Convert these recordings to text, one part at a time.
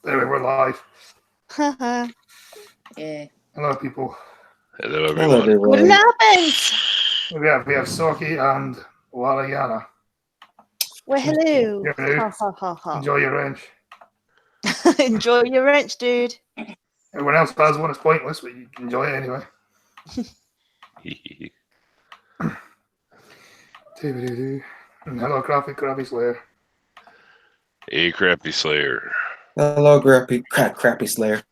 Anyway, we're live. Haha. Yeah. Hello, people. Hello, Hello, everyone. What everyone. happens? We have Soki and Walayana. Well, hello. You're new. Ha ha ha ha. Enjoy your wrench. Enjoy your wrench, dude. Everyone else has one. It's pointless, but you can enjoy it anyway. Doo-ba-doo-doo. And hello, Crappy Slayer. Hey, Crappy Slayer. Hello, Crappy Slayer.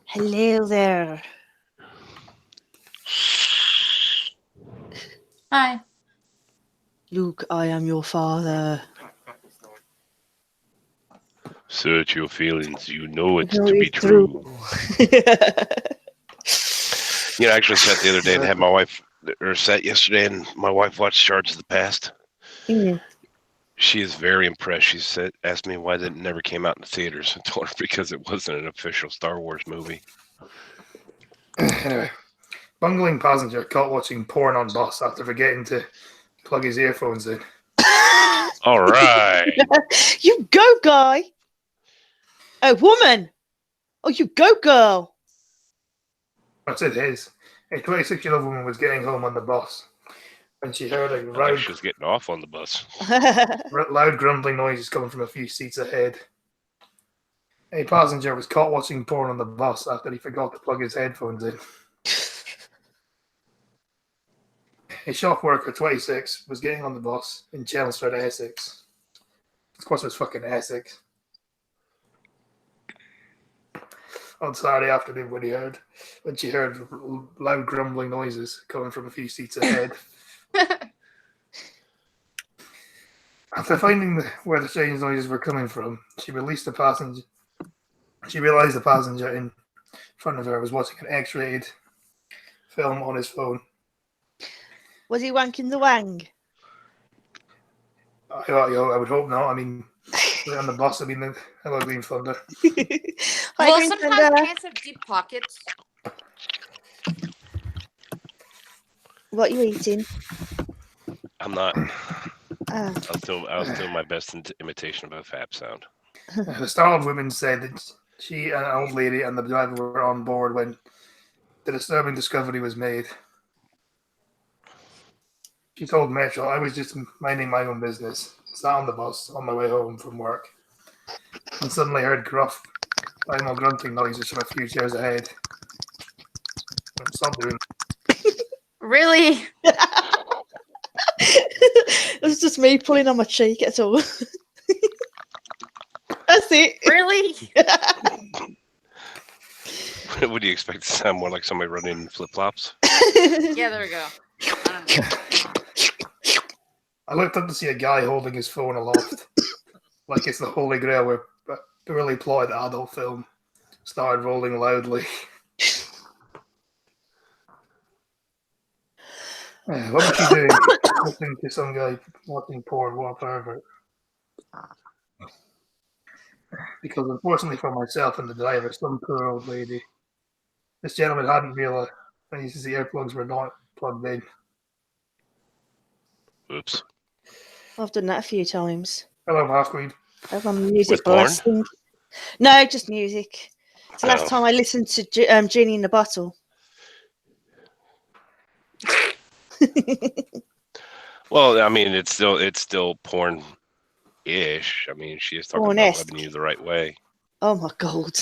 Hello there. Hi. Luke, I am your father. Search your feelings. You know it's No, to be it's true. You know, I actually sat the other day and had my wife, or sat yesterday, and my wife watched Shards of the Past. Mm. She is very impressed. She said, asked me why it never came out in the theaters. I told her because it wasn't an official Star Wars movie. Anyway, bungling passenger caught watching porn on bus after forgetting to plug his earphones in. All right. You go, guy. Oh, woman. Oh, you go, girl. I said his. A 26-year-old woman was getting home on the bus when she heard a I thought she was getting off on the bus. loud grumbling noises coming from a few seats ahead. A passenger was caught watching porn on the bus after he forgot to plug his headphones in. A shop worker, 26, was getting on the bus in Chelmsford, Essex. Of course, it was fucking Essex. On Saturday afternoon when she heard loud grumbling noises coming from a few seats ahead. After finding where the strange noises were coming from, she realized the passenger in front of her was watching an X-rated film on his phone. Was he wanking the wang? I would hope not. I mean, on the bus, I mean, hello, Green Thunder. Hi, Well, Green sometimes Thunder. pants have deep pockets. What are you eating? I'm not. Oh. I was doing my best imitation of a fap sound. The startled woman said that she and an old lady and the driver were on board when the disturbing discovery was made. She told Metro, I was just minding my own business, sat on the bus on my way home from work, and suddenly heard gruff, primal grunting noises from a few chairs ahead. Stop doing Really? It was just me pulling on my cheek, that's all. That's it. Really? Would you expect to sound more like somebody running in flip-flops? Yeah, there we go. I looked up to see a guy holding his phone aloft, like it's the Holy Grail where a poorly plotted adult film started rolling loudly. What was she doing? Listening to some guy watching porn, what a pervert. Because unfortunately for myself and the driver, some poor old lady, this gentleman hadn't realized his earplugs were not plugged in. Oops. I've done that a few times. Hello, Halfqueen. I have my music With porn? blasting. No, just music. It's the last Oh. time I listened to Genie in the Bottle. Well, I mean, it's still porn-ish. I mean, she is talking about Pornesque. rubbing you the right way. Oh my god.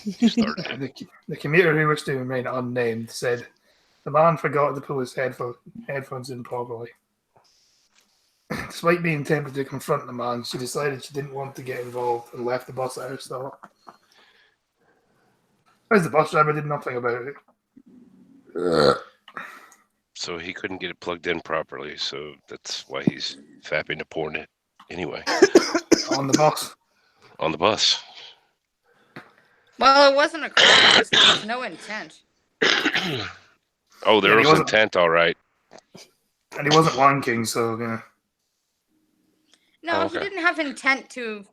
She started it. The commuter who wished to remain unnamed said the man forgot to pull his headphones in properly. Despite being tempted to confront the man, she decided she didn't want to get involved and left the bus at her stop. As the bus driver did nothing about it. So he couldn't get it plugged in properly, so that's why he's fapping to porn it anyway. On the bus. On the bus. Well, it wasn't a crime. There was no intent. Oh, there Yeah, he was wasn't- intent, all right. And he wasn't wanking, so, you know. No, Oh, okay. he didn't have intent to,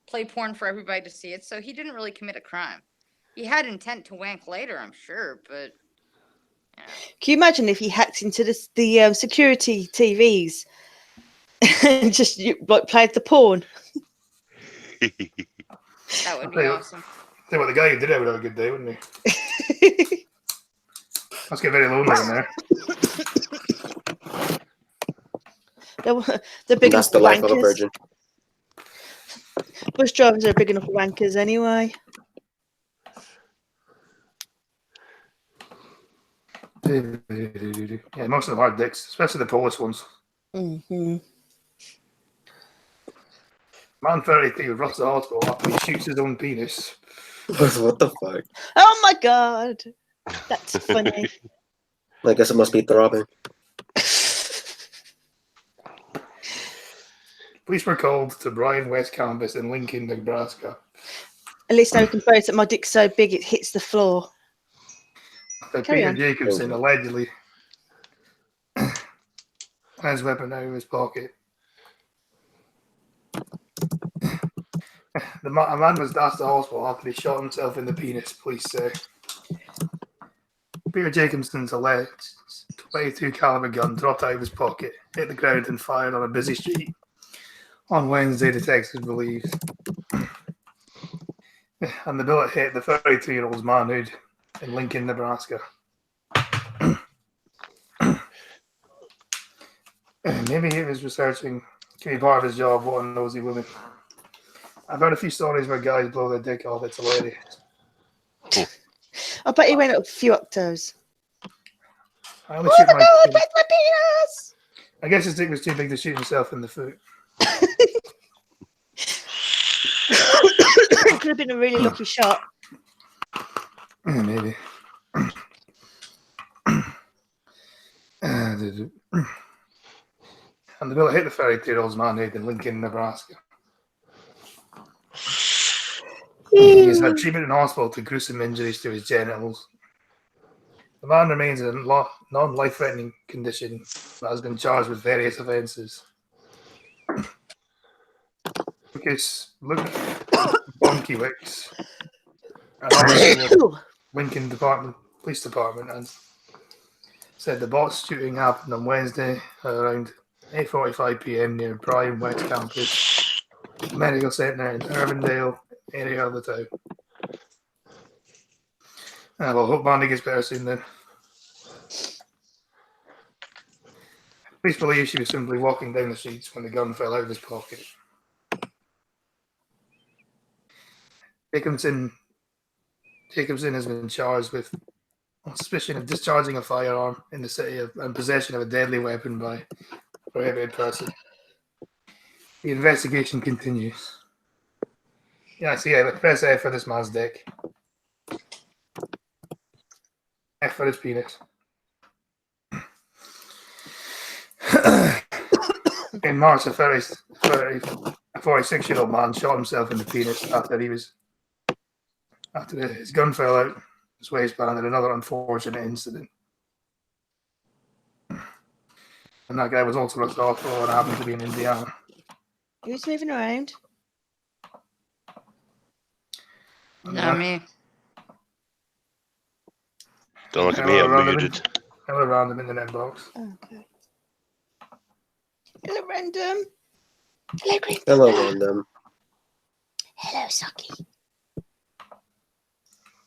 play porn for everybody to see it, so he didn't really commit a crime. He had intent to wank later, I'm sure, but... Yeah. Can you imagine if he hacked into the security TVs and just like played the porn? That would I'll be tell you- awesome. Tell you what, the guy who did it would have a good day, wouldn't he? Must get very lonely in there. They're big That's enough the for life of a wankers. virgin. Bus drivers are big enough for wankers anyway. Yeah, most of them are dicks, especially the Polish ones. Mm-hmm. Man 33 rushes to the hospital after he shoots his own penis. What the fuck? Oh my god, that's funny. I guess it must be throbbing. Police were called to Brian West campus in Lincoln, Nebraska. At least now we can boast that my dick's so big it hits the floor. After Carry Peter on. Jacobson allegedly had his weapon out of his pocket. A man was dashed to the hospital after he shot himself in the penis, police say. Peter Jacobson's alleged 22 caliber gun dropped out of his pocket, hit the ground and fired on a busy street on Wednesday, detectives believe. And the bullet hit the 33-year-old's manhood in Lincoln, Nebraska. Maybe he was researching, can be part of his job, what a nosy woman. I've heard a few stories where guys blow their dick off, it's hilarious. I bet he went up a few octaves. I only Oh shoot my my god, that's my penis! I guess his dick was too big to shoot himself in the foot. It could have been a really lucky shot. Maybe. And the bullet hit the 33-year-old's manhood in Lincoln, Nebraska. He has had treatment in hospital to gruesome injuries to his genitals. The man remains in a non-life-threatening condition but has been charged with various offences. Luke Bonkiewicz, an officer with Lincoln Police Department, and said the botched shooting happened on Wednesday around 8:45 p.m. near Brian West Campus Medical Centre in Irvindale area of the town. Well, hope Mandy gets better soon then. Police believe she was simply walking down the streets when the gun fell out of his pocket. Jacobson has been charged with suspicion of discharging a firearm in the city and possession of a deadly weapon by a prohibited person. The investigation continues. Yeah, so yeah, press F for this man's dick. F for his penis. In March, a 46-year-old man shot himself in the penis after his gun fell out his waistband in another unfortunate incident. And that guy was also rushed off for what happened to be in Indiana. Who's moving around? Not me. Don't look at me, I'm muted. Hello, random internet box. Okay. Hello, random. Hello, Green. Hello, random. Hello, Sucky.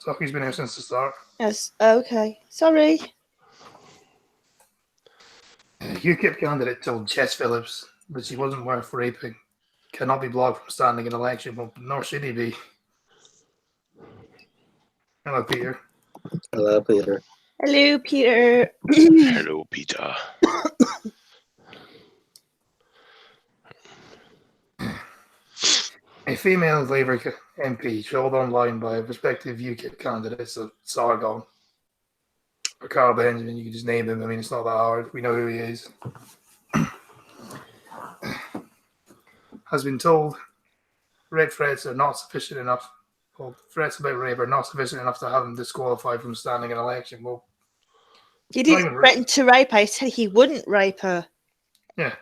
Socky's been here since the start. Yes. Okay. Sorry. UKIP candidate told Jess Phillips that she wasn't worth raping. Cannot be blocked from standing in election, but nor should he be. Hello, Peter. Hello, Peter. Hello, Peter. Hello, Peter. A female Labour MP trolled online by a prospective UKIP candidate, so Sargon, or Carl Benjamin, you can just name him. I mean, it's not that hard. We know who he is. Has been told rape threats are not sufficient enough. Well, threats about rape are not sufficient enough to have him disqualified from standing an election. Well, He didn't even threaten to rape her. He said he wouldn't rape her. yeah.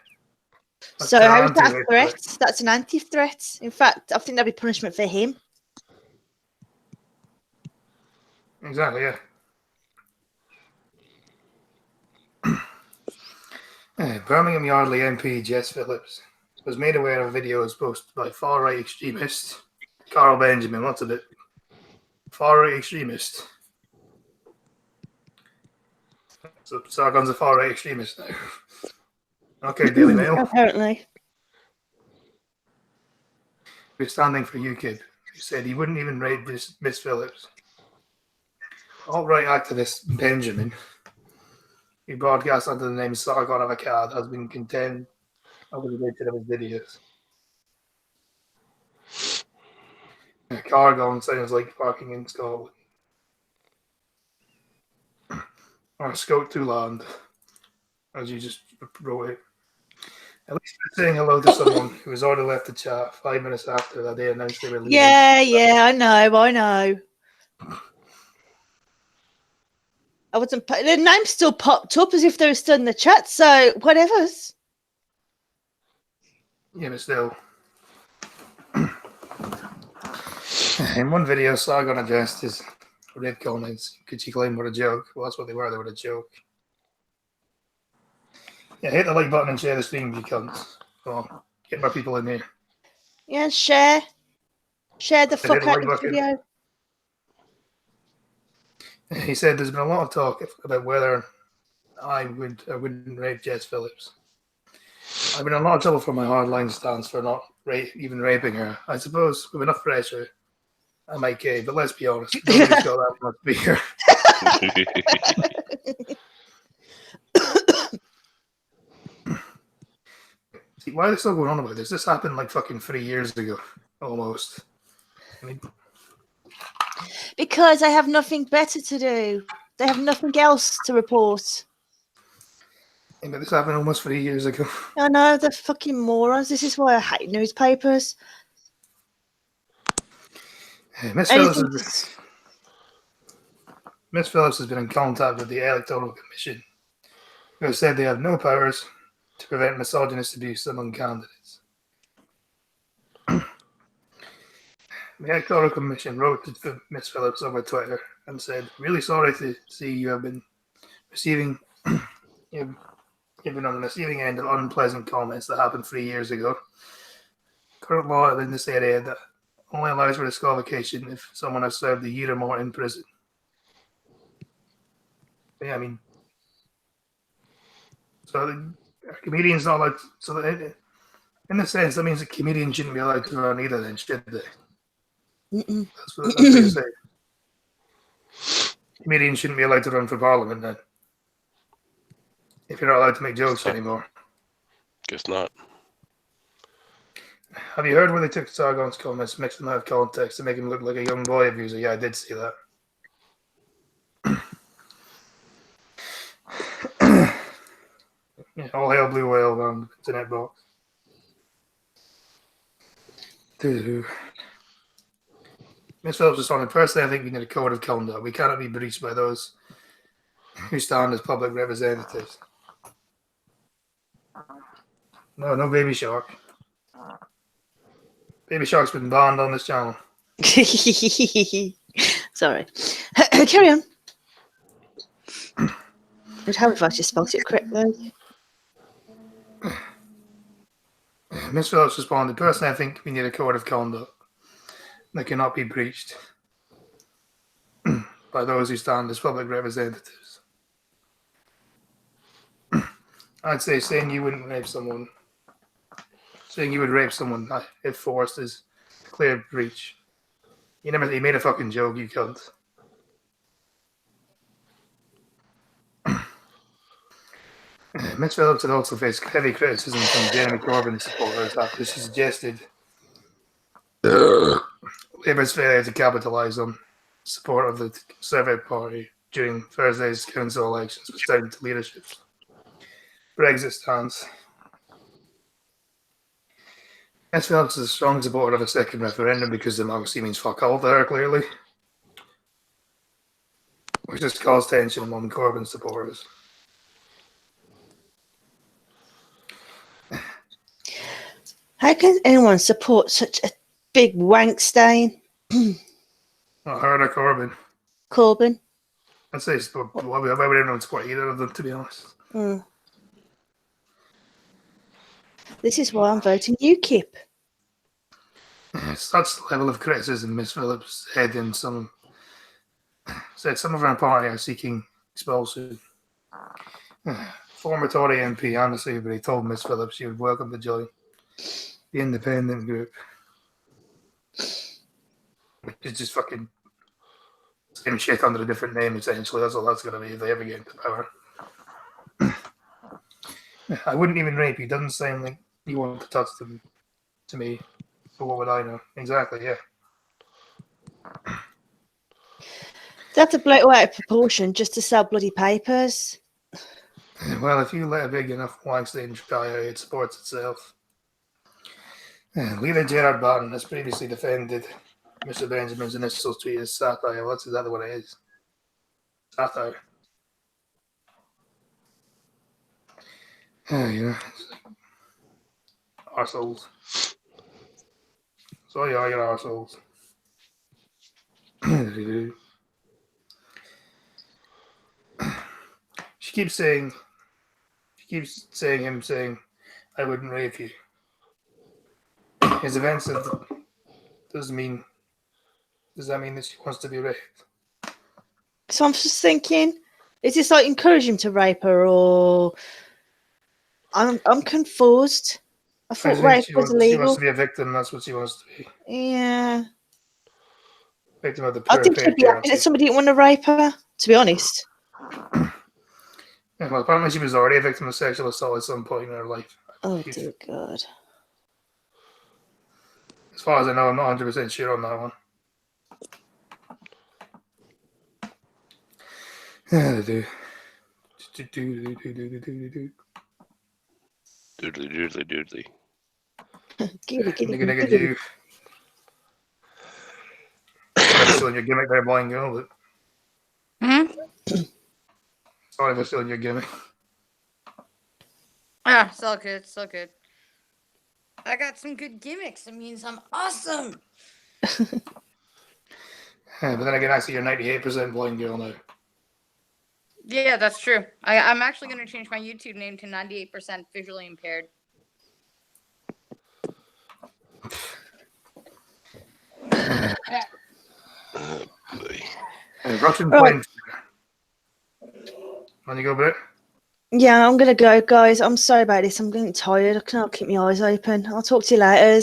That's So an how is that a anti-rape threat? That's an anti-threat. In fact, I think that'd be punishment for him. Exactly, yeah. Birmingham Yardley MP Jess Phillips was made aware of videos posted by far-right extremists Carl Benjamin, what's a bit far-right extremist. So Sargon's a far-right extremist now. Okay, Daily Mail. Apparently. He's standing for UKIP. He said he wouldn't even rape Miss Phillips. Alt-right activist Benjamin, who broadcast under the name Sargon Avocad, has been condemned over the nature of his videos. Cargon sounds like parking in Scotland. Or Scout to land, as you just wrote it. At least they're saying hello to someone who has already left the chat 5 minutes after that they announced they were leaving. Yeah, I know. I wasn't. The name still popped up as if they were still in the chat. So whatever's. Yeah, but still. In one video, Sargon addressed his rape comments. Could she claim were a joke? Well, that's what they were. They were a joke. Yeah, hit the like button and share the stream, you cunts. Come on, get more people in here. Yeah, share the fuck hit out like of the video. He said there's been a lot of talk about whether I would or wouldn't rape Jess Phillips. I've been in a lot of trouble for my hardline stance for not even raping her. I suppose with enough pressure, I might cave, but let's be honest, nobody's got that much beer. See, why are they still going on about this? This happened like fucking 3 years ago, almost. I mean, Because they have nothing better to do. They have nothing else to report. yeah, but this happened almost 3 years ago. I know, they're fucking morons. This is why I hate newspapers. Miss Phillips has been in contact with the Electoral Commission, who have said they have no powers to prevent misogynist abuse among candidates. The Electoral Commission wrote to Miss Phillips over Twitter and said, "Really sorry to see you have been receiving you've been on the receiving end of unpleasant comments that happened 3 years ago. Current law in this area that only allows for disqualification if someone has served a year or more in prison." Yeah, I mean, so a comedian's not allowed. So in a sense, that means a comedian shouldn't be allowed to run either. Then should they? That's what they say. Comedians shouldn't be allowed to run for parliament then, if you're not allowed to make jokes anymore. Guess not. Have you heard where they took Sargon's comments, mixed them out of context to make him look like a young boy abuser? Yeah, I did see that. Yeah, all hail Blue Whale on the internet box. Miss Phillips responded, "Personally, I think we need a code of conduct. We cannot be breached by those who stand as public representatives." No Baby Shark. Baby Shark's been banned on this channel. Sorry. Carry on. I'd hope if I just spelled it correctly. Miss Phillips responded, "Personally, I think we need a code of conduct that cannot be breached by those who stand as public representatives." I'd say saying you wouldn't rape someone, saying you would rape someone if forced is a clear breach. You made a fucking joke, you cunt. Miss Phillips had also faced heavy criticism from Jeremy Corbyn supporters after she suggested Labour's failure to capitalise on support of the Conservative Party during Thursday's council elections was down to leadership's Brexit stance. Miss Phillips is a strong supporter of a second referendum because democracy means fuck all to her, clearly, which has caused tension among Corbyn supporters. How can anyone support such a big wank stain? Not her or Corbyn. Corbyn. I'd say why would anyone support either of them, to be honest? This is why I'm voting UKIP. Such level of criticism, Miss Phillips said said some of our party are seeking expulsion. Former Tory MP Anna Seabury told Miss Phillips she would welcome to join the independent group. It's just fucking same shit under a different name, essentially. That's all that's going to be if they ever get into power. I wouldn't even rape you. Doesn't sound like you want to touch them to me. So what would I know? Exactly, yeah. That's a blow out of proportion just to sell bloody papers. Well, if you let a big enough Weinstein try out, it supports itself. Leader Gerard Barton has previously defended Mr. Benjamin's initial tweet as satire. Well, that's exactly what it is. Satire. Yeah. Arseholes. So you are, you're arseholes. She keeps saying, I wouldn't rape you. His events does that mean that she wants to be raped? So I'm just thinking, is this like encouraging him to rape her, or I'm confused. I thought rape was She illegal. wants to be a victim. That's what she wants to be. Yeah. Victim of the I pure think she'd be happy that patriarchy. somebody didn't want to rape her, to be honest. Yeah, well, apparently she was already a victim of sexual assault at some point in her life. Oh, dear God. As far as I know, I'm not 100% sure on that one. Yeah, they do. Doodly doodly doodly. Giddy, giddy, Nigga, nigga, giddy. you. Sorry for stealing your gimmick there, blind girl, but sorry for stealing your gimmick. Ah, so good, so good. I got some good gimmicks. It means I'm awesome. But then again, actually, you're 98% blind girl now. Yeah, that's true. I'm actually going to change my YouTube name to 98% visually impaired. Oh, boy. Russian Right. plane. Want to go, Britt? Yeah, I'm going to go, guys. I'm sorry about this. I'm getting tired. I can't keep my eyes open. I'll talk to you later.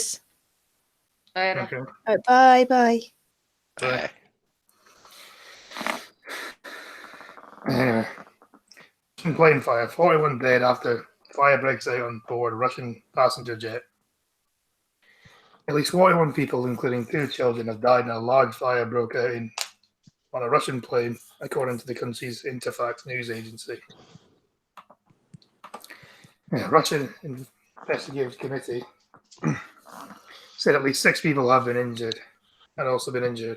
Later. Okay. Right, bye, bye. Bye. Anyway, Russian plane fire. 41 dead after fire breaks out on board a Russian passenger jet. At least 41 people, including 2 children, have died in a large fire broke out on a Russian plane, according to the country's Interfax news agency. Russian investigative committee said at least 6 people have been injured, had also been injured.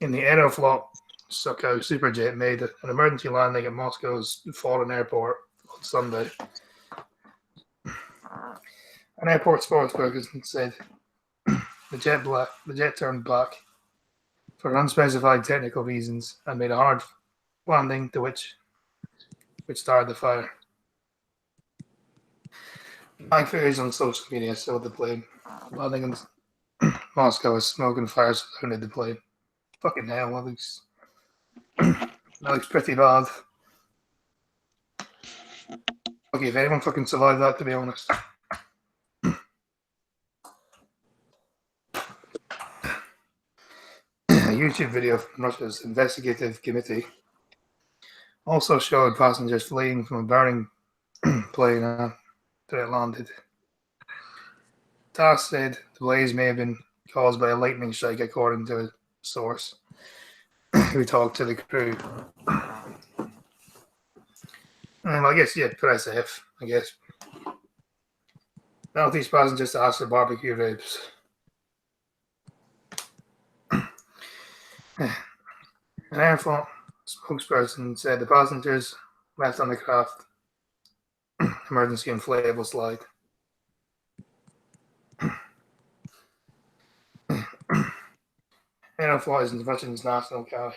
In the Aeroflot Sukhoi superjet made an emergency landing at Moscow's foreign airport on Sunday. An airport spokesperson said the jet turned back for unspecified technical reasons and made a hard landing to which started the fire. My footage on social media showed the plane landing in Moscow as smoke and fire surrounded the plane. Fucking hell, that looks pretty bad. Okay, if anyone fucking survived that, to be honest. A YouTube video from Russia's investigative committee also showed passengers fleeing from a burning plane after it landed. TASS said the blaze may have been caused by a lightning strike, according to a source who talked to the crew. I guess, yeah, press F, I guess. Now these passengers asked for barbecue ribs. An Aeroflot spokesperson said the passengers left on the craft emergency inflatable slide. Aeroflot is Russia's national carrier.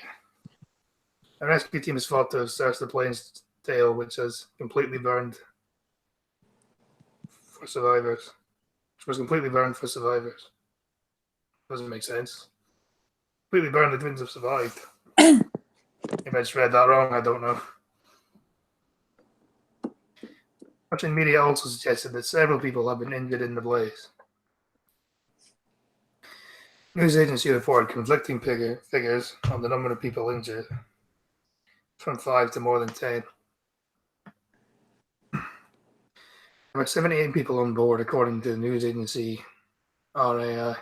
A rescue team has fought to search the plane's tail, which has completely burned for survivors. was completely burned for survivors. Doesn't make sense. Completely burned, the twins have survived. If I just read that wrong, I don't know. Russian media also suggested that several people have been injured in the blaze. News agency reported conflicting figures on the number of people injured, from 5 to more than 10. There were 78 people on board, according to the news agency RIA.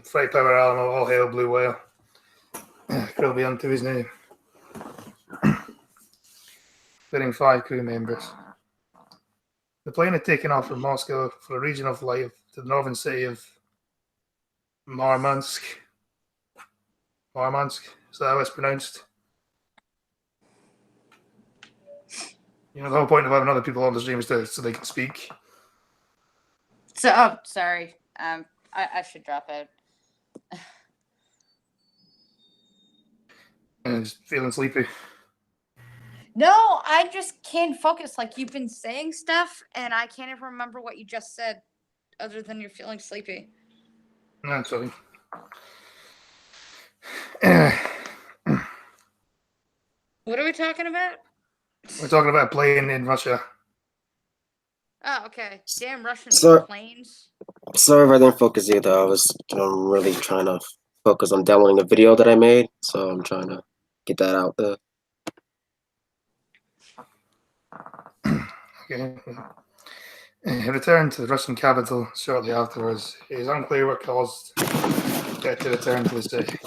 Fright Power Alamo, all hail Blue Whale. Kirby unto his name. Including 5 crew members. The plane had taken off from Moscow for a regional flight to the northern city of Murmansk. Murmansk, is that how it's pronounced? You know, the whole point of having other people on the stream is so they can speak. So, oh, sorry. I should drop out. And just feeling sleepy. No, I just can't focus. Like, you've been saying stuff, and I can't even remember what you just said, other than you're feeling sleepy. No, it's fine. What are we talking about? We're talking about playing in Russia. Oh, okay. Damn Russian So- planes. Sorry if I didn't focus either. I was really trying to focus on downloading a video that I made, so I'm trying to get that out there. Okay. He returned to the Russian capital shortly afterwards. It is unclear what caused Jet to return to the city.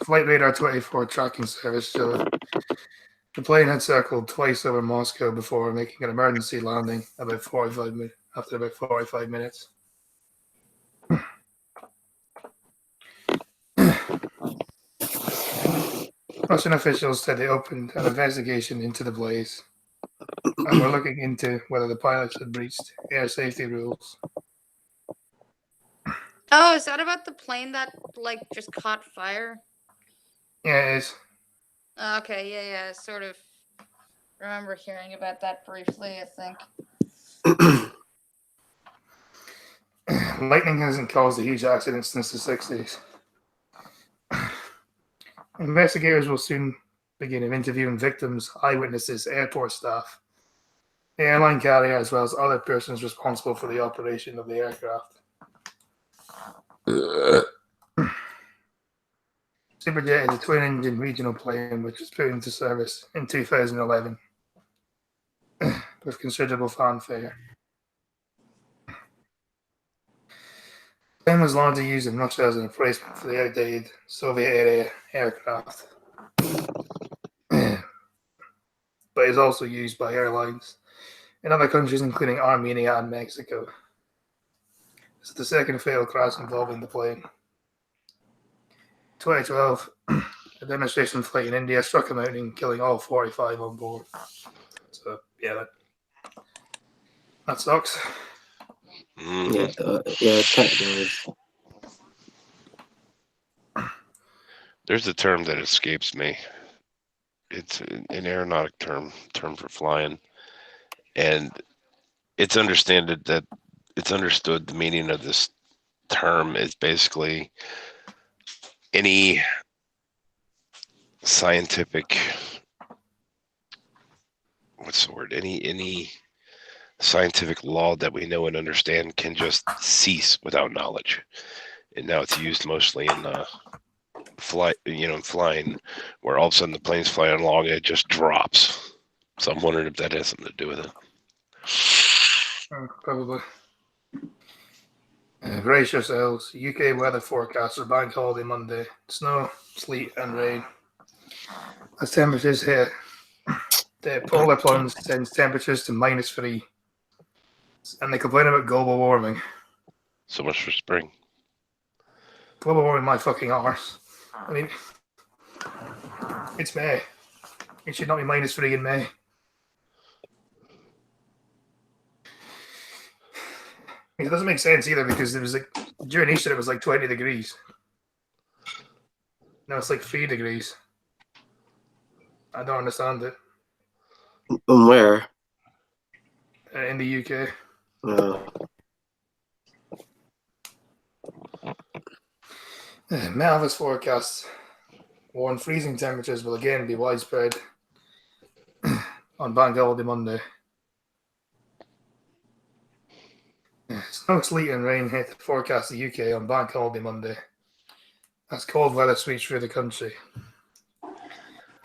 Flight Radar 24 tracking service showed the plane had circled twice over Moscow before making an emergency landing after about 45 minutes. Russian officials said they opened an investigation into the blaze and were looking into whether the pilots had breached air safety rules. Oh, is that about the plane that, like, just caught fire? Yeah, it is. Okay, yeah, I sort of remember hearing about that briefly, I think. Lightning hasn't caused a huge accident since the 60s. Investigators will soon begin interviewing victims, eyewitnesses, airport staff, the airline carrier, as well as other persons responsible for the operation of the aircraft. Superjet is a twin-engine regional plane which was put into service in 2011 with considerable fanfare. The plane was largely used in Russia as a replacement for the outdated Soviet-era aircraft, but is also used by airlines in other countries including Armenia and Mexico. This is the second failed crash involving the plane. 2012, a demonstration flight in India struck a mountain, killing all 45 on board. So, yeah, that sucks. Mhm. Yeah, it kind of does. There's a term that escapes me. It's an aeronautic term for flying, and it's understood the meaning of this term is basically any scientific any scientific law that we know and understand can just cease without knowledge. And now it's used mostly in flying, where all of a sudden the plane's flying along and it just drops. So I'm wondering if that has something to do with it. Probably. Brace yourselves. UK weather forecast for bank holiday Monday. Snow, sleet, and rain. As temperatures hit, the polar plunge sends temperatures to -3. And they complain about global warming. So much for spring. Global warming, my fucking arse. I mean, it's May. It should not be -3 in May. It doesn't make sense either because it was like during Easter it was like 20 degrees. Now it's like 3 degrees. I don't understand it. Where? In the UK. Uh, Met Office forecasts warn freezing temperatures will again be widespread on Bank Holiday Monday. Snow, sleet, and rain hit the forecast the UK on Bank Holiday Monday as cold weather sweeps through the country.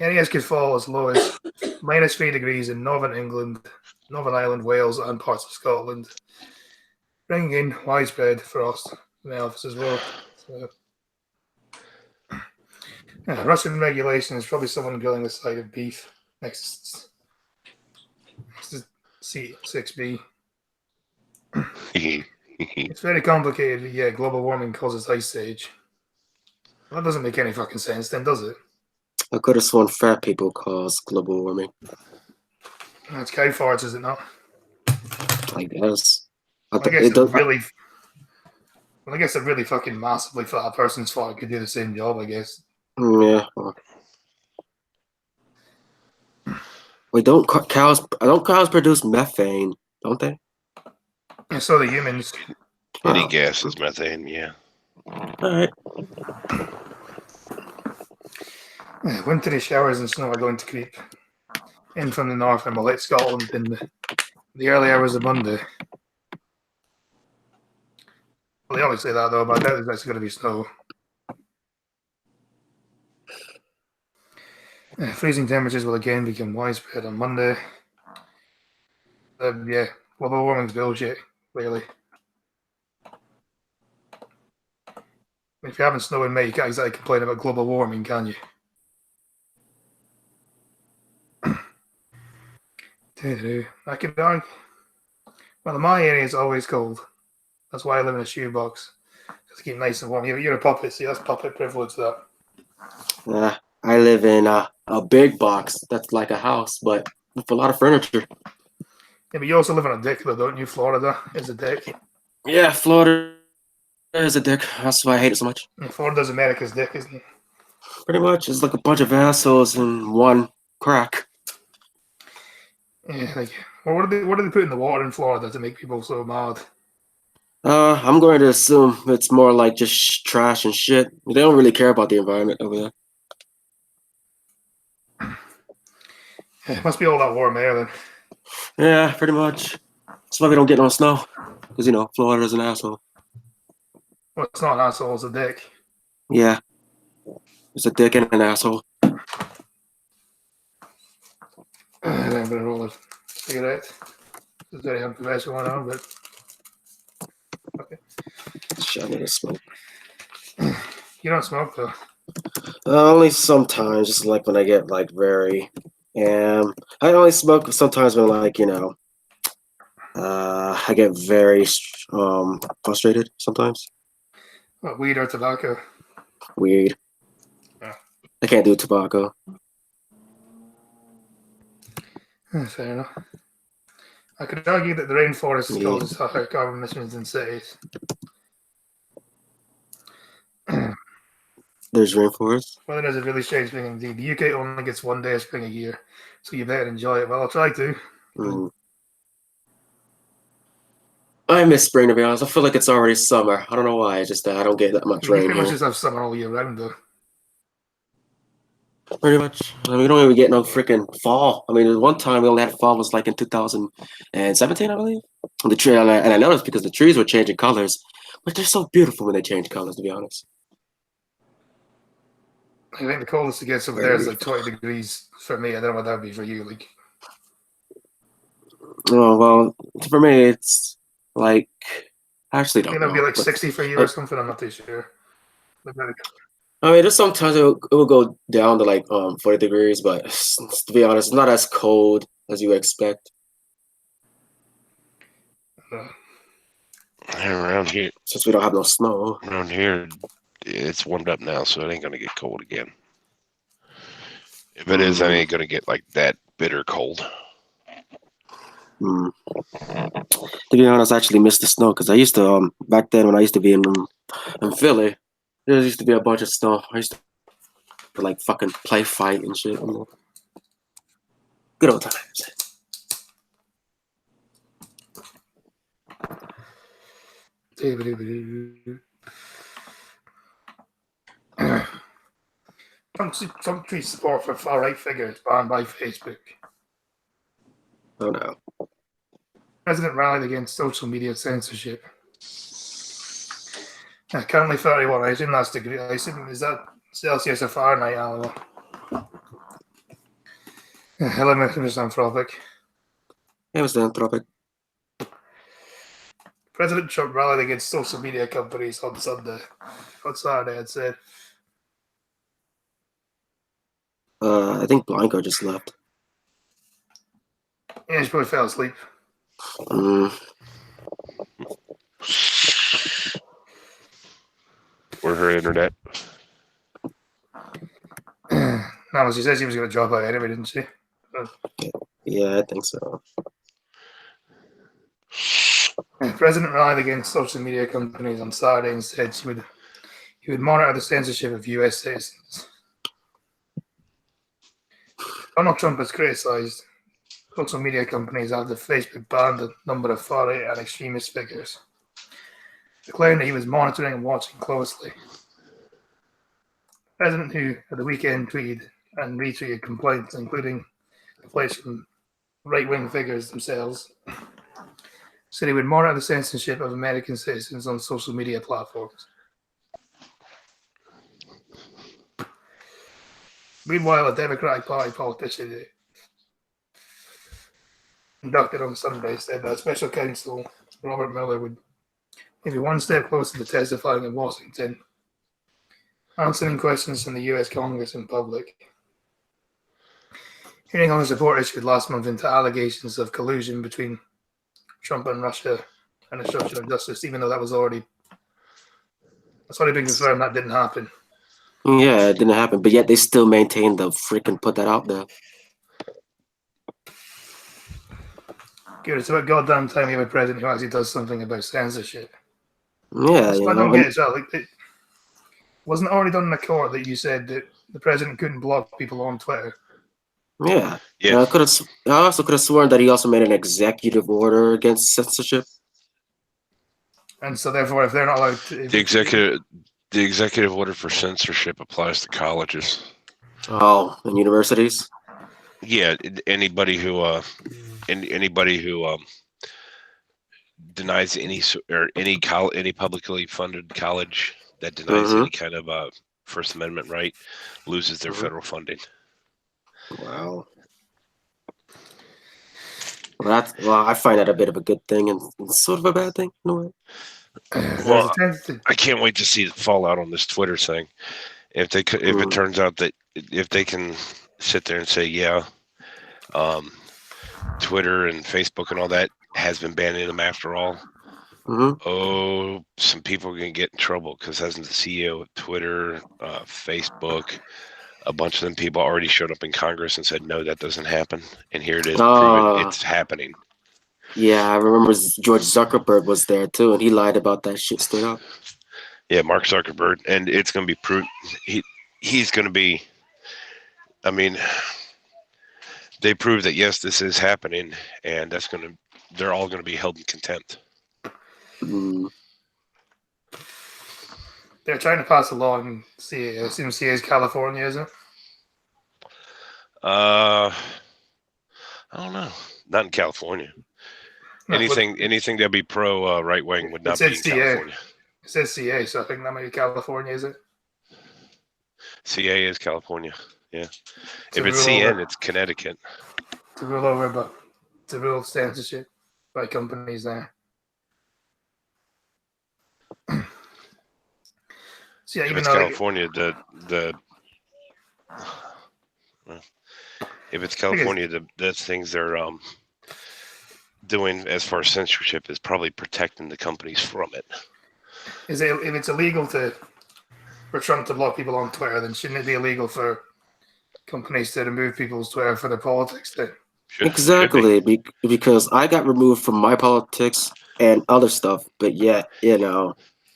Areas could fall as low as -3 degrees in northern England, Northern Ireland, Wales, and parts of Scotland, bringing in widespread frost. The office as well. So, Russian regulation is probably someone grilling a side of beef next to C6B. It's very complicated, but yeah, global warming causes ice age. Well, that doesn't make any fucking sense then, does it? I could have sworn fat people cause global warming. It's cow farts, is it not? I guess. I guess it really. Well, I guess a really fucking massively fat person's fart could do the same job, I guess. Yeah. Wait, don't cows produce methane? Don't they? And so the humans. Any gas is methane, yeah. All right. Wintry showers and snow are going to creep in from the north and will hit Scotland in the early hours of Monday. Well, they always say that though, but I doubt there's actually going to be snow. Freezing temperatures will again become widespread on Monday. Yeah, global warming's bullshit, clearly. If you're having snow in May, you can't exactly complain about global warming, can you? I could argue. Well, my area is always cold. That's why I live in a shoebox. Just to keep nice and warm. You're a puppet, see, that's puppet privilege, that. I live in a big box that's like a house, but with a lot of furniture. Yeah, but you also live on a dick, though, don't you? Florida is a dick. Yeah, Florida is a dick. That's why I hate it so much. Yeah, Florida's America's dick, isn't it? Pretty much, it's like a bunch of assholes in one crack. Yeah, like, well, what do they put in the water in Florida to make people so mad? I'm going to assume it's more like just trash and shit. They don't really care about the environment over there. It must be all that warm air then. Yeah, pretty much. That's why we don't get no snow. Because, Florida's an asshole. Well, it's not an asshole, it's a dick. Yeah. It's a dick and an asshole. And I'm gonna roll a cigarette. It's very unprofessional, I know, but okay. Shit, I need to smoke. You don't smoke though. Only sometimes, just like when I get like very I only smoke sometimes when like, I get very frustrated sometimes. What, weed or tobacco? Weird. Yeah. I can't do tobacco. Fair enough. I could argue that the rainforest Yeah. causes higher carbon emissions than cities. There's rainforest. Well, it is a really strange thing indeed. The UK only gets 1 day of spring a year, so you better enjoy it. Well, I'll try to. Mm. I miss spring, to be honest. I feel like it's already summer. I don't know why. It's just that I don't get that much You rain pretty much here. just have summer all year round, though. Pretty much. I mean, we don't even get no freaking fall. I mean, the one time we only had fall was like in 2017, I believe. The tree, and I noticed because the trees were changing colors, but they're so beautiful when they change colors, to be honest. I think the coldest it gets over there is like 20 degrees for me. I don't know what that would be for you. Like, Oh well, for me it's like I actually I don't think know. that'd be like but- 60 for you or something. I'm not too sure. Look at it. I mean, there's sometimes it will go down to like 40 degrees, but to be honest, it's not as cold as you expect. Around here, Since we don't have no snow. it's warmed up now, so it ain't gonna get cold again. If it is, I ain't gonna get like that bitter cold. Mm. To be honest, I actually miss the snow because I used to back then when I used to be in Philly, there used to be a bunch of snow. I used to like fucking play fight and shit. Good old times. Trump tweets support for far-right figures banned by Facebook. Oh no. President rallied against social media censorship. Currently 31. I assume that's degree. I assume is that Celsius or Fahrenheit, Alan? 11 Anthropic. It was the Anthropic. President Trump rallied against social media companies on Sunday. On Saturday, I'd say. I think Blanco just left. Yeah, she probably fell asleep. Or her internet. No, she said she was going to drop out anyway, didn't she? Yeah, I think so. The president rallied against social media companies on Saturday and said he would monitor the censorship of U.S. citizens. Donald Trump has criticised social media companies after Facebook banned a number of far-right and extremist figures, declaring that he was monitoring and watching closely. The president, who at the weekend tweeted and retweeted complaints, including complaints from right-wing figures themselves, said he would monitor the censorship of American citizens on social media platforms. Meanwhile, a Democratic Party politician conducted on Sunday said that special counsel Robert Mueller would be one step closer to testifying in Washington, answering questions from the U.S. Congress in public. Hearing on his report issued last month into allegations of collusion between Trump and Russia and obstruction of justice, even though that's already been confirmed that didn't happen. Yeah, it didn't happen, but yet they still maintain the freaking put that out there. Good, it's about goddamn time we have a president who actually does something about censorship. Yeah, That's you what I don't know, get as well. It wasn't already done in the court that you said that the president couldn't block people on Twitter. yeah. Yeah. I also could have sworn that he also made an executive order against censorship. And so therefore, if they're not allowed to... The executive order for censorship applies to colleges. Oh, and universities. Yeah, anybody who denies any publicly funded college that denies any kind of First Amendment right loses their federal funding. Wow. Well, I find that a bit of a good thing and sort of a bad thing in a way. Well, I can't wait to see it fall out on this Twitter thing. If it turns out that if they can sit there and say, yeah, Twitter and Facebook and all that has been banning them after all. Oh, some people are going to get in trouble because as the CEO of Twitter, Facebook, a bunch of them people already showed up in Congress and said, no, that doesn't happen. And here it is, proven it's happening. Yeah, I remember George Zuckerberg was there too, and he lied about that shit straight up. Yeah, Mark Zuckerberg, and it's going to be proved. He's going to be. I mean, they proved that yes, this is happening, and that's going to. They're all going to be held in contempt. They're trying to pass a law in CA. I assume CA is California, is it? I don't know. Not in California. Anything that'd be pro right wing would not be in California. It says CA, so I think that might be California, is it? CA is California. Yeah. If it's CN, it's Connecticut. To rule censorship by companies there. So yeah, if it's California, if it's California, the things they're doing as far as censorship is probably protecting the companies from it. If it's illegal for Trump to block people on Twitter, then shouldn't it be illegal for companies to remove people's Twitter for their politics then? Exactly, because I got removed from my politics and other stuff, but yet,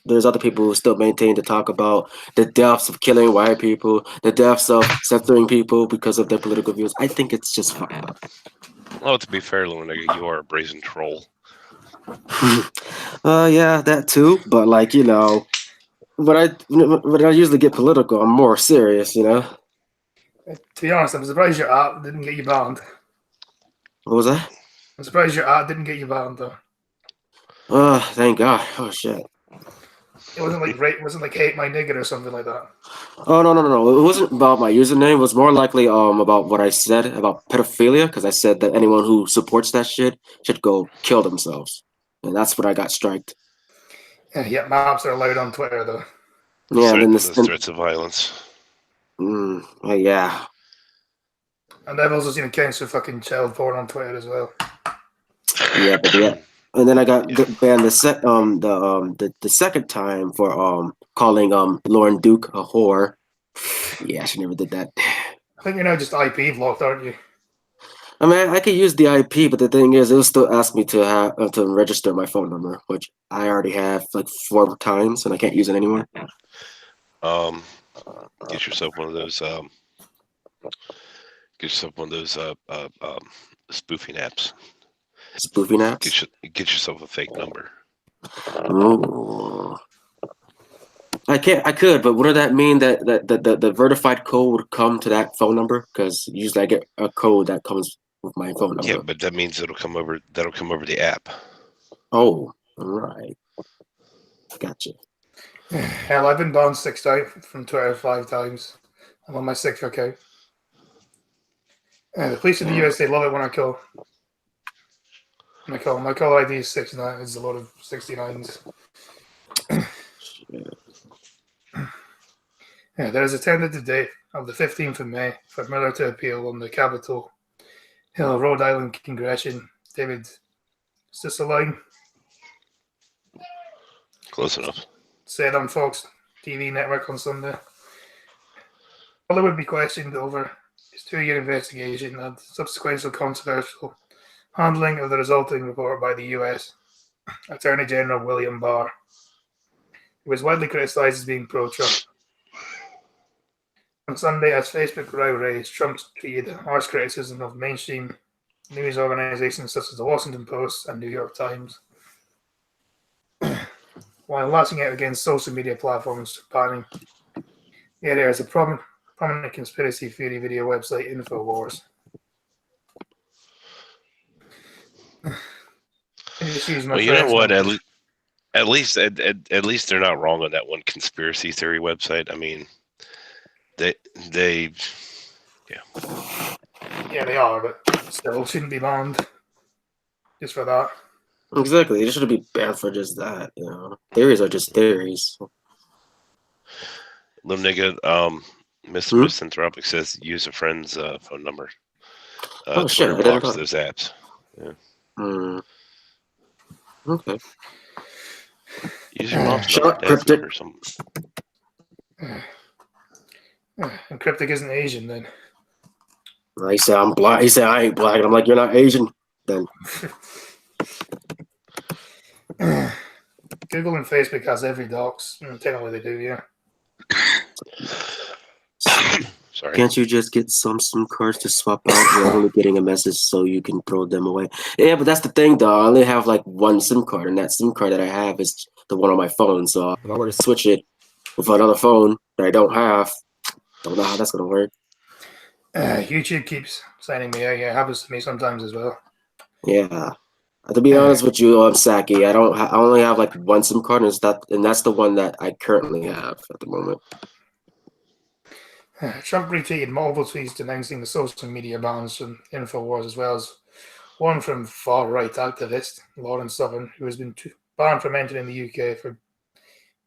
there's other people who still maintain to talk about the deaths of killing white people, the deaths of censoring people because of their political views. I think it's just fucked up. Well, to be fair, Luna, you are a brazen troll. Yeah, that too. But like, you know, when I usually get political, I'm more serious, you know. To be honest, I'm surprised your art didn't get you banned. What was that? I'm surprised your art didn't get you banned though. Thank God. Oh shit. It wasn't like hate my nigger or something like that. Oh no! It wasn't about my username. It was more likely about what I said about pedophilia, because I said that anyone who supports that shit should go kill themselves, and that's what I got striked. Yeah, mobs are allowed on Twitter though. Yeah, then the threats of violence. Yeah. And I've also seen accounts of fucking child porn on Twitter as well. Yeah, but yeah. And then I got banned the second time for calling Lauren Duke a whore. Yeah, she never did that. I think you're now just IP blocked, aren't you? I mean, I could use the IP, but the thing is, it will still ask me to have to register my phone number, which I already have like 4 times, and I can't use it anymore. Get yourself one of those. Get yourself one of those spoofing apps. Spoofing apps. Get yourself a fake number. Ooh. I could, but wouldn't that mean that the verified code would come to that phone number? Because usually I get a code that comes with my phone number. Yeah, but that means it'll come over. That'll come over the app. Oh, all right. Gotcha. Hell, I've been banned 6 times from Twitter 5 times. I'm on my 6th account. The police in the US, they love it when I call. My call ID is 69. It's a lot of 69s. Yeah, there is a tentative date of the 15th of May for Miller to appeal on the Capitol Hill, Rhode Island Congression. David Cicilline Close enough. said on Fox TV network on Sunday. Miller would be questioned over his 2-year investigation and subsequent controversial handling of the resulting report by the U.S. Attorney General William Barr, who was widely criticized as being pro-Trump. On Sunday, as Facebook row raised, Trump treated harsh criticism of mainstream news organizations such as the Washington Post and New York Times, while lashing out against social media platforms banning. Yeah, there is a prominent conspiracy theory video website, InfoWars. Well, you know what? At least they're not wrong on that one conspiracy theory website. I mean, they yeah, they are, but still shouldn't be banned just for that. Exactly. It shouldn't be banned for just that. You know, theories are just theories. Little nigga, Mr. Misanthropic says use a friend's phone number. Oh shit! Twitter blocks those apps. Yeah. Okay. Use your mom's Shut number, up, dad's Cryptic. number or something. And Cryptic isn't Asian then. He said I'm black. He said I ain't black. And I'm like, you're not Asian. Then Google and Facebook has every docs. Technically they do, yeah. Sorry. can't you just get some SIM cards to swap out? You're only getting a message so you can throw them away. Yeah, but that's the thing, though. I only have like one SIM card, and that SIM card that I have is the one on my phone. So if I were to switch it with another phone that I don't have, I don't know how that's gonna work. YouTube keeps signing me out. Yeah, it happens to me sometimes as well. Yeah. To be honest with you, Saki, I only have like one SIM card, and that's the one that I currently have at the moment. Trump retweeted multiple tweets denouncing the social media bans from InfoWars, as well as one from far-right activist Lauren Southern, who has been banned from entering the UK for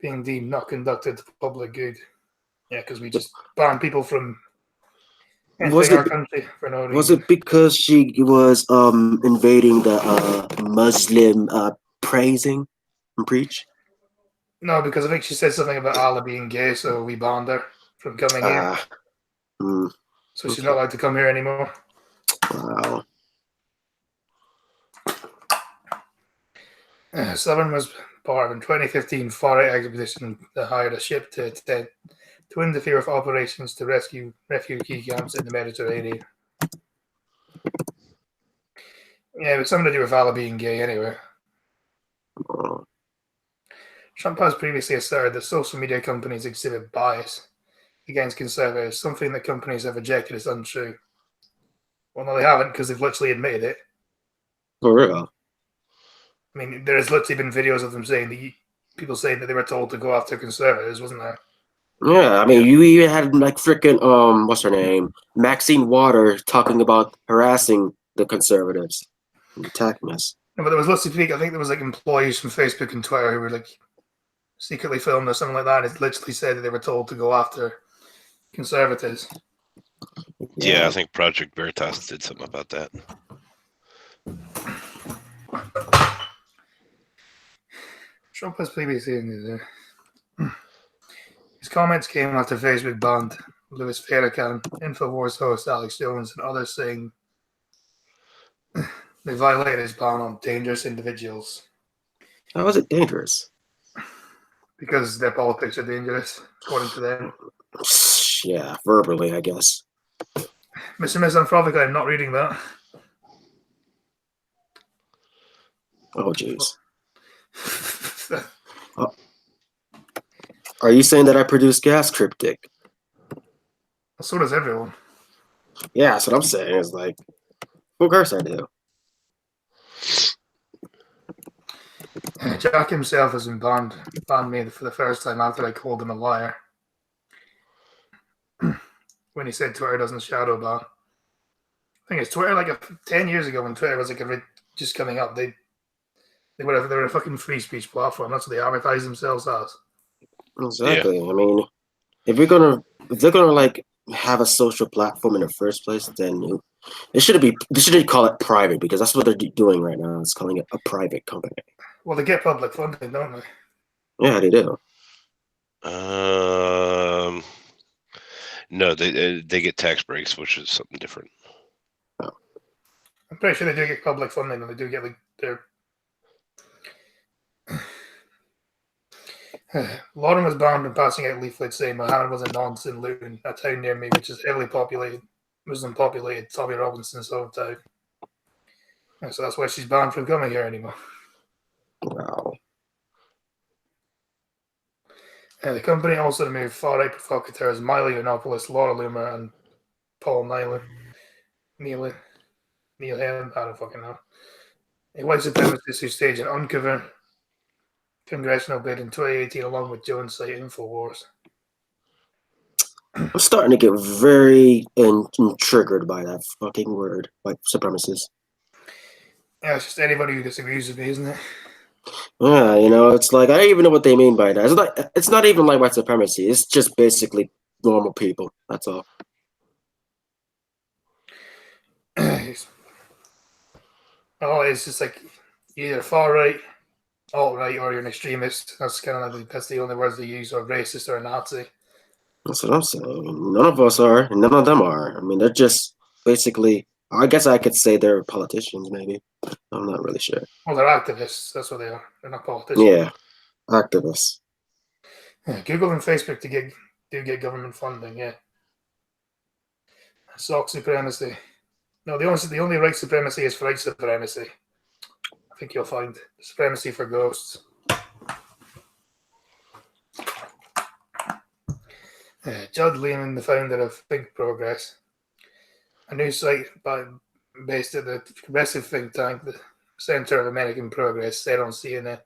being deemed not conducted to public good. Yeah, because we just ban people from entering our country for no reason. Was it because she was invading the Muslim praising and preach? No, because I think she said something about Allah being gay, so we banned her from coming here. So she's not allowed to come here anymore. Wow. Southern was part of a 2015 far-right expedition that hired a ship to interfere with operations to rescue refugee camps in the Mediterranean. Yeah, it was something to do with Allah being gay anyway. Trump has previously asserted that social media companies exhibit bias against conservatives, something that companies have rejected as untrue. Well, no, they haven't, because they've literally admitted it. For real. I mean, there has literally been videos of them saying that people saying that they were told to go after conservatives, wasn't there? Yeah, I mean, you even had like freaking what's her name, Maxine Waters, talking about harassing the conservatives, and attacking us. No, but there was lots of people. I think there was like employees from Facebook and Twitter who were like secretly filmed or something like that. It literally said that they were told to go after conservatives. Yeah, I think Project Veritas did something about that. Trump has previously his comments came after Facebook banned Louis Farrakhan, InfoWars host Alex Jones, and others saying they violated his ban on dangerous individuals How is it dangerous? because their politics are dangerous, according to them. Yeah, verbally, I guess. Mr. Misanthropic, I'm not reading that. Oh, jeez. Are you saying that I produce gas cryptic? So does everyone. Yeah, that's what I'm saying. It's like, of course I do. Jack himself has been banned me for the first time after I called him a liar when he said Twitter doesn't shadow ban. I think it's Twitter 10 years ago when Twitter was just coming up. They were a fucking free speech platform. That's what they advertise themselves as. Exactly. Yeah. I mean, if they're gonna like have a social platform in the first place, then they shouldn't call it private, because that's what they're doing right now. It's calling it a private company. Well, they get public funding, don't they? Yeah, they do. No, they get tax breaks, which is something different. Oh. I'm pretty sure they do get public funding, and they do get their. Lauren was banned from passing out leaflets saying Mohammed was a nonce in Luton, a town near me, which is heavily populated, Muslim-populated Tommy Robinson's hometown. And so that's why she's banned from coming here anymore. Wow. The company also removed far-right provocateurs Miley Yiannopoulos, Laura Loomer, and Paul Neil Helen, I don't fucking know. A white supremacist who staged an uncover congressional bid in 2018 along with Jones' site InfoWars. I'm starting to get very triggered by that fucking word, white supremacist. Yeah, it's just anybody who disagrees with me, isn't it? Yeah, it's like I don't even know what they mean by that. It's not even like white supremacy. It's just basically normal people. That's all. It's just like either far right, alt right, or you're an extremist. That's that's the only words they use, or racist or a Nazi. That's what I'm saying. None of us are, and none of them are. I mean, they're just basically. I guess I could say they're politicians, maybe. I'm not really sure. Well, they're activists. That's what they are. They're not politicians. Yeah, activists. Yeah, Google and Facebook do get government funding. Yeah. Sock supremacy. No, the only right supremacy is right supremacy. I think you'll find supremacy for ghosts. Judd Lehman, the founder of Think Progress, a new site based at the progressive think tank, the Center of American Progress, said on CNN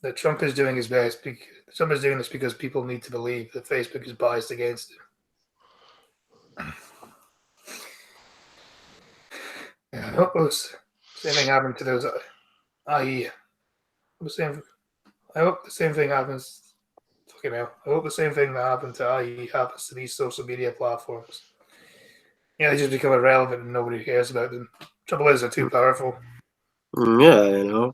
that Trump is doing his best. Trump is doing this because people need to believe that Facebook is biased against him. I hope the same thing happened to those IE. I hope the same thing happens. Fucking hell. I hope the same thing that happened to IE happens to these social media platforms. Yeah, they just become irrelevant and nobody cares about them. Trouble is, they're too powerful. Yeah,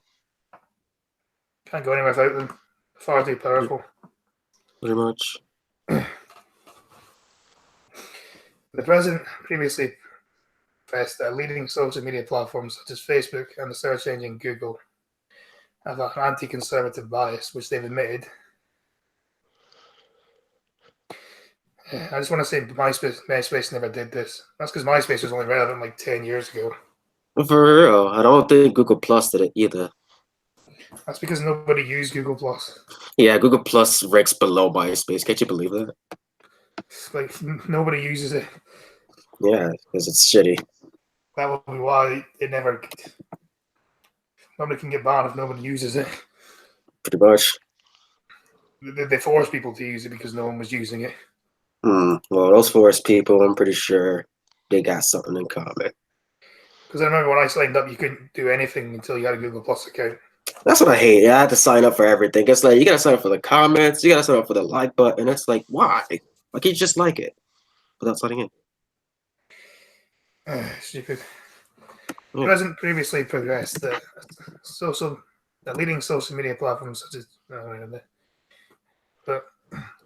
Can't go anywhere without them. Far too powerful. Pretty much. The president previously pressed that leading social media platforms such as Facebook and the search engine Google have an anti-conservative bias, which they've admitted. I just want to say MySpace never did this. That's because MySpace was only relevant like 10 years ago. For real, I don't think Google Plus did it either. That's because nobody used Google Plus. Yeah, Google Plus ranks below MySpace. Can't you believe that? Like nobody uses it. Yeah, because it's shitty. That will be why it never. Nobody can get banned if nobody uses it. Pretty much. They force people to use it because no one was using it. Well, those forest people, I'm pretty sure they got something in common. Because I remember when I signed up, you couldn't do anything until you had a Google Plus account. That's what I hate. I had to sign up for everything. It's like you gotta sign up for the comments, you gotta sign up for the like button. It's like, why? Why can't you just like it without signing in? Stupid. Yeah. It hasn't previously progressed that the leading social media platforms such as but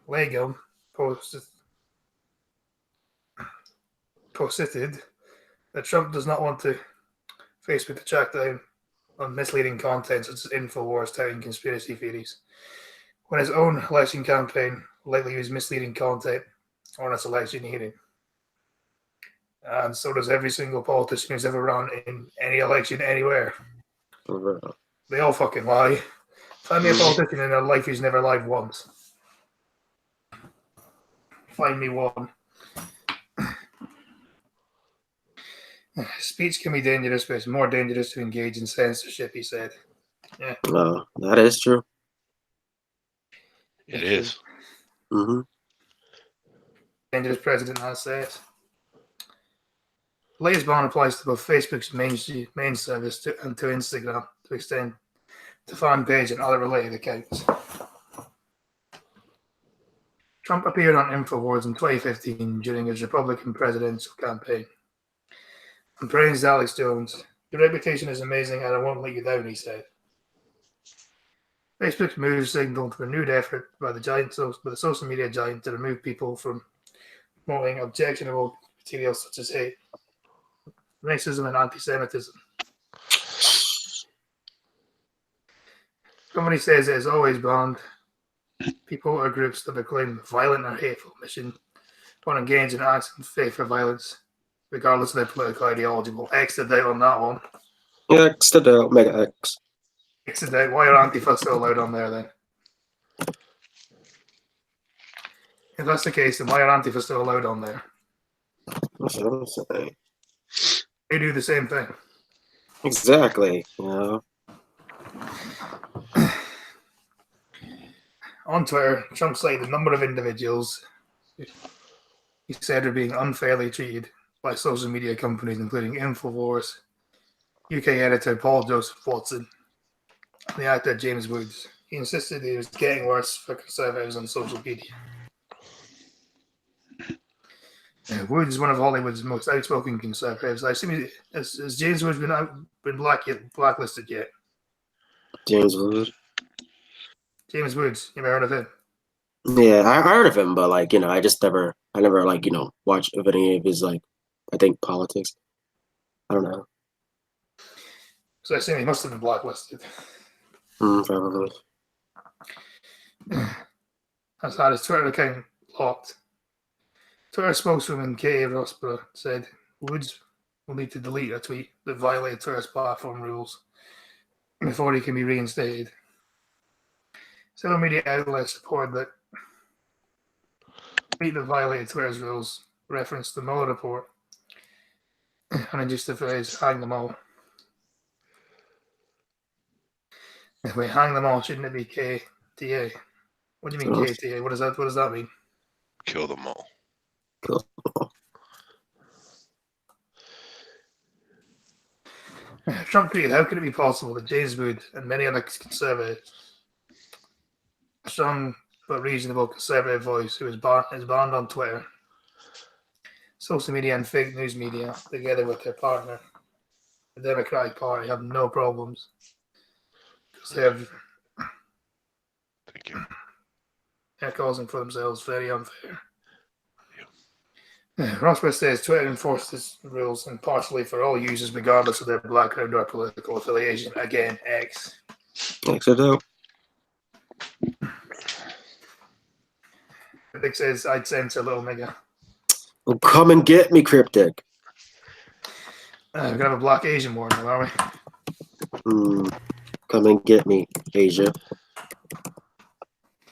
Lego posted that Trump does not want Facebook to track down on misleading content such as InfoWars touting conspiracy theories, when his own election campaign likely used misleading content on its election hearing. And so does every single politician who's ever run in any election anywhere. They all fucking lie. Find me a politician in their life who's never lied once. Find me one. Speech can be dangerous, but it's more dangerous to engage in censorship, he said. Yeah. No, that is true. It is. Mm-hmm. Dangerous president has said. The latest ban applies to both Facebook's main service and to Instagram to extend to fan page and other related accounts. Trump appeared on InfoWars in 2015 during his Republican presidential campaign and praised Alex Jones. Your reputation is amazing and I won't let you down, he said. Facebook's move signaled renewed effort by the social media giant to remove people from promoting objectionable material such as hate, racism, and anti-Semitism. The company says it has always banned people or groups that proclaim violent or hateful mission or engage in acts in favor of violence, regardless of their political ideology. Well, X the doubt on that one. X to the Mega X. X the doubt. Why are Antifa still allowed on there then? If that's the case, then why are Antifa still allowed on there? That's what I'm saying. They do the same thing. Exactly. Yeah. On Twitter, Trump cited a number of individuals he said are being unfairly treated by social media companies, including InfoWars, UK editor Paul Joseph Watson, and the actor James Woods. He insisted it was getting worse for conservatives on social media. Woods is one of Hollywood's most outspoken conservatives. I assume has James Woods been blacklisted yet? James Woods. James Woods, you ever heard of him? Yeah, I heard of him, but like, I never like, watched any of his I think politics. I don't know. So I assume he must have been blacklisted. Probably. Has had his Twitter account locked. Twitter spokeswoman Katie Rosborough said Woods will need to delete a tweet that violated Twitter's platform rules before he can be reinstated. Several media outlets report that tweet that violated Twitter's rules referenced the Mueller report and induced the phrase "hang them all." Wait, hang them all? Shouldn't it be KTA? What do you mean KTA? What does that mean? Kill them all. Cool. Trump tweeted, "How could it be possible that James Wood and many other conservatives, a strong but reasonable conservative voice who is banned on Twitter, social media and fake news media, together with their partner, the Democratic Party, have no problems because they're causing for themselves very unfair." Rosberg says Twitter enforces rules impartially for all users, regardless of their background or political affiliation. Again, X. Thanks, though. Cryptic says I'd sense a little nigga. Well, come and get me, Cryptic. We're gonna have a black Asian war now, are we? Come and get me, Asia.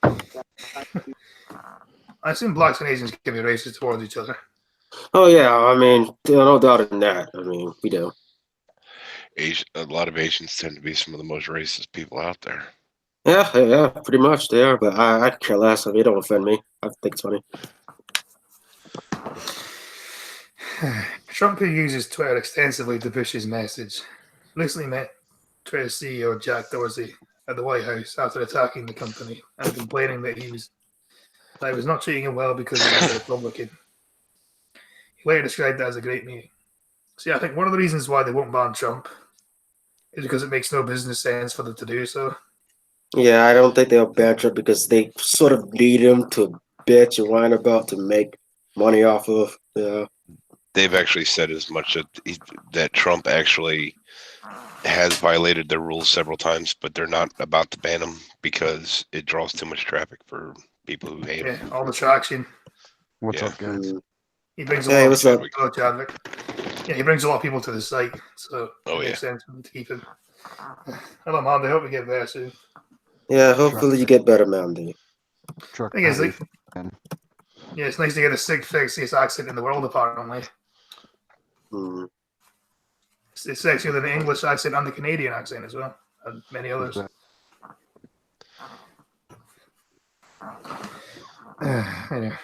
I assume blacks and Asians can be racist towards each other. Oh yeah, I mean, no doubt in that. I mean, we do. A lot of Asians tend to be some of the most racist people out there. Yeah, pretty much they are. But I could care less. I mean, it don't offend me. I think it's funny. Trump, who uses Twitter extensively to push his message, recently met Twitter CEO Jack Dorsey at the White House after attacking the company and complaining that he was not treating him well because he was a Republican. He later described that as a great meeting. See, I think one of the reasons why they won't ban Trump is because it makes no business sense for them to do so. Yeah, I don't think they'll ban Trump because they sort of need him to bitch and whine about to make money off of. Yeah. They've actually said as much that Trump actually has violated their rules several times, but they're not about to ban him because it draws too much traffic for people who hate him. All the traction. What's Yeah. up, guys? He brings a Hey, lot what's of up? people. Chadwick. Yeah, he brings a lot of people to the site, so it makes sense for them to keep him. Hello, Mom. I hope we get there soon. Yeah, hopefully you get better, Mandy. Truck Thing is, like, man. yeah, it's nice to get a sexiest accent in the world, apparently. Hmm. It's sexier than the English accent and the Canadian accent as well, and many others. Anyway.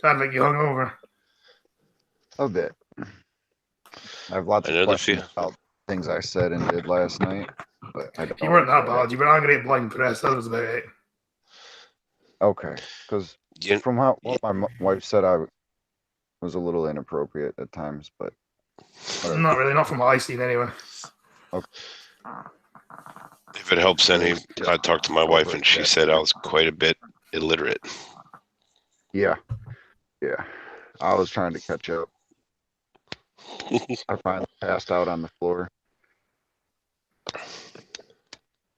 Chadwick, you hungover? A bit. I have lots of Another questions few. about things I said and did last night, but I don't. You weren't that bad. You were angry at blind press. That was about it. Okay, because You, from what my wife said, I was a little inappropriate at times, but whatever. Not really. Not from what I've seen, anyway. if it helps any, I talked to my wife and she said I was quite a bit illiterate. Yeah. I was trying to catch up. I finally passed out on the floor.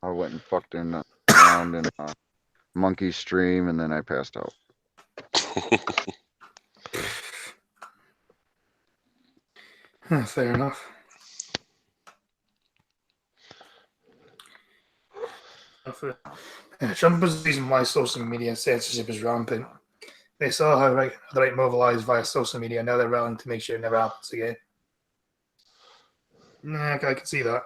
I went and fucked around in a monkey stream, and then I passed out. Fair enough. Trump is the reason why social media censorship is rampant. They saw how the right mobilized via social media. Now they're rallying to make sure it never happens again. Yeah, I can see that.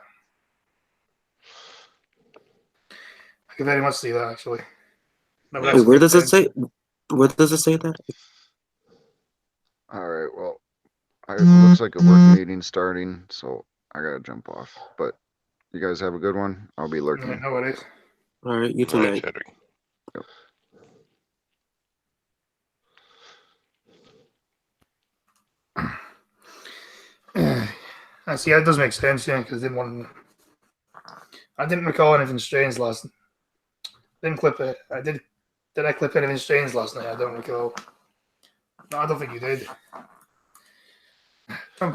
I can very much see that, actually. No, Wait, where does it say? Where does it say that? All right, well, it looks like a work meeting starting, so I gotta jump off. But you guys have a good one. I'll be lurking. Yeah, no, it is. All right, you too, All right, mate. Cedric. And see, that does make sense, yeah, because I didn't recall anything strange last night. Didn't clip it. Did I clip anything strange last night? I don't recall. No, I don't think you did. Trump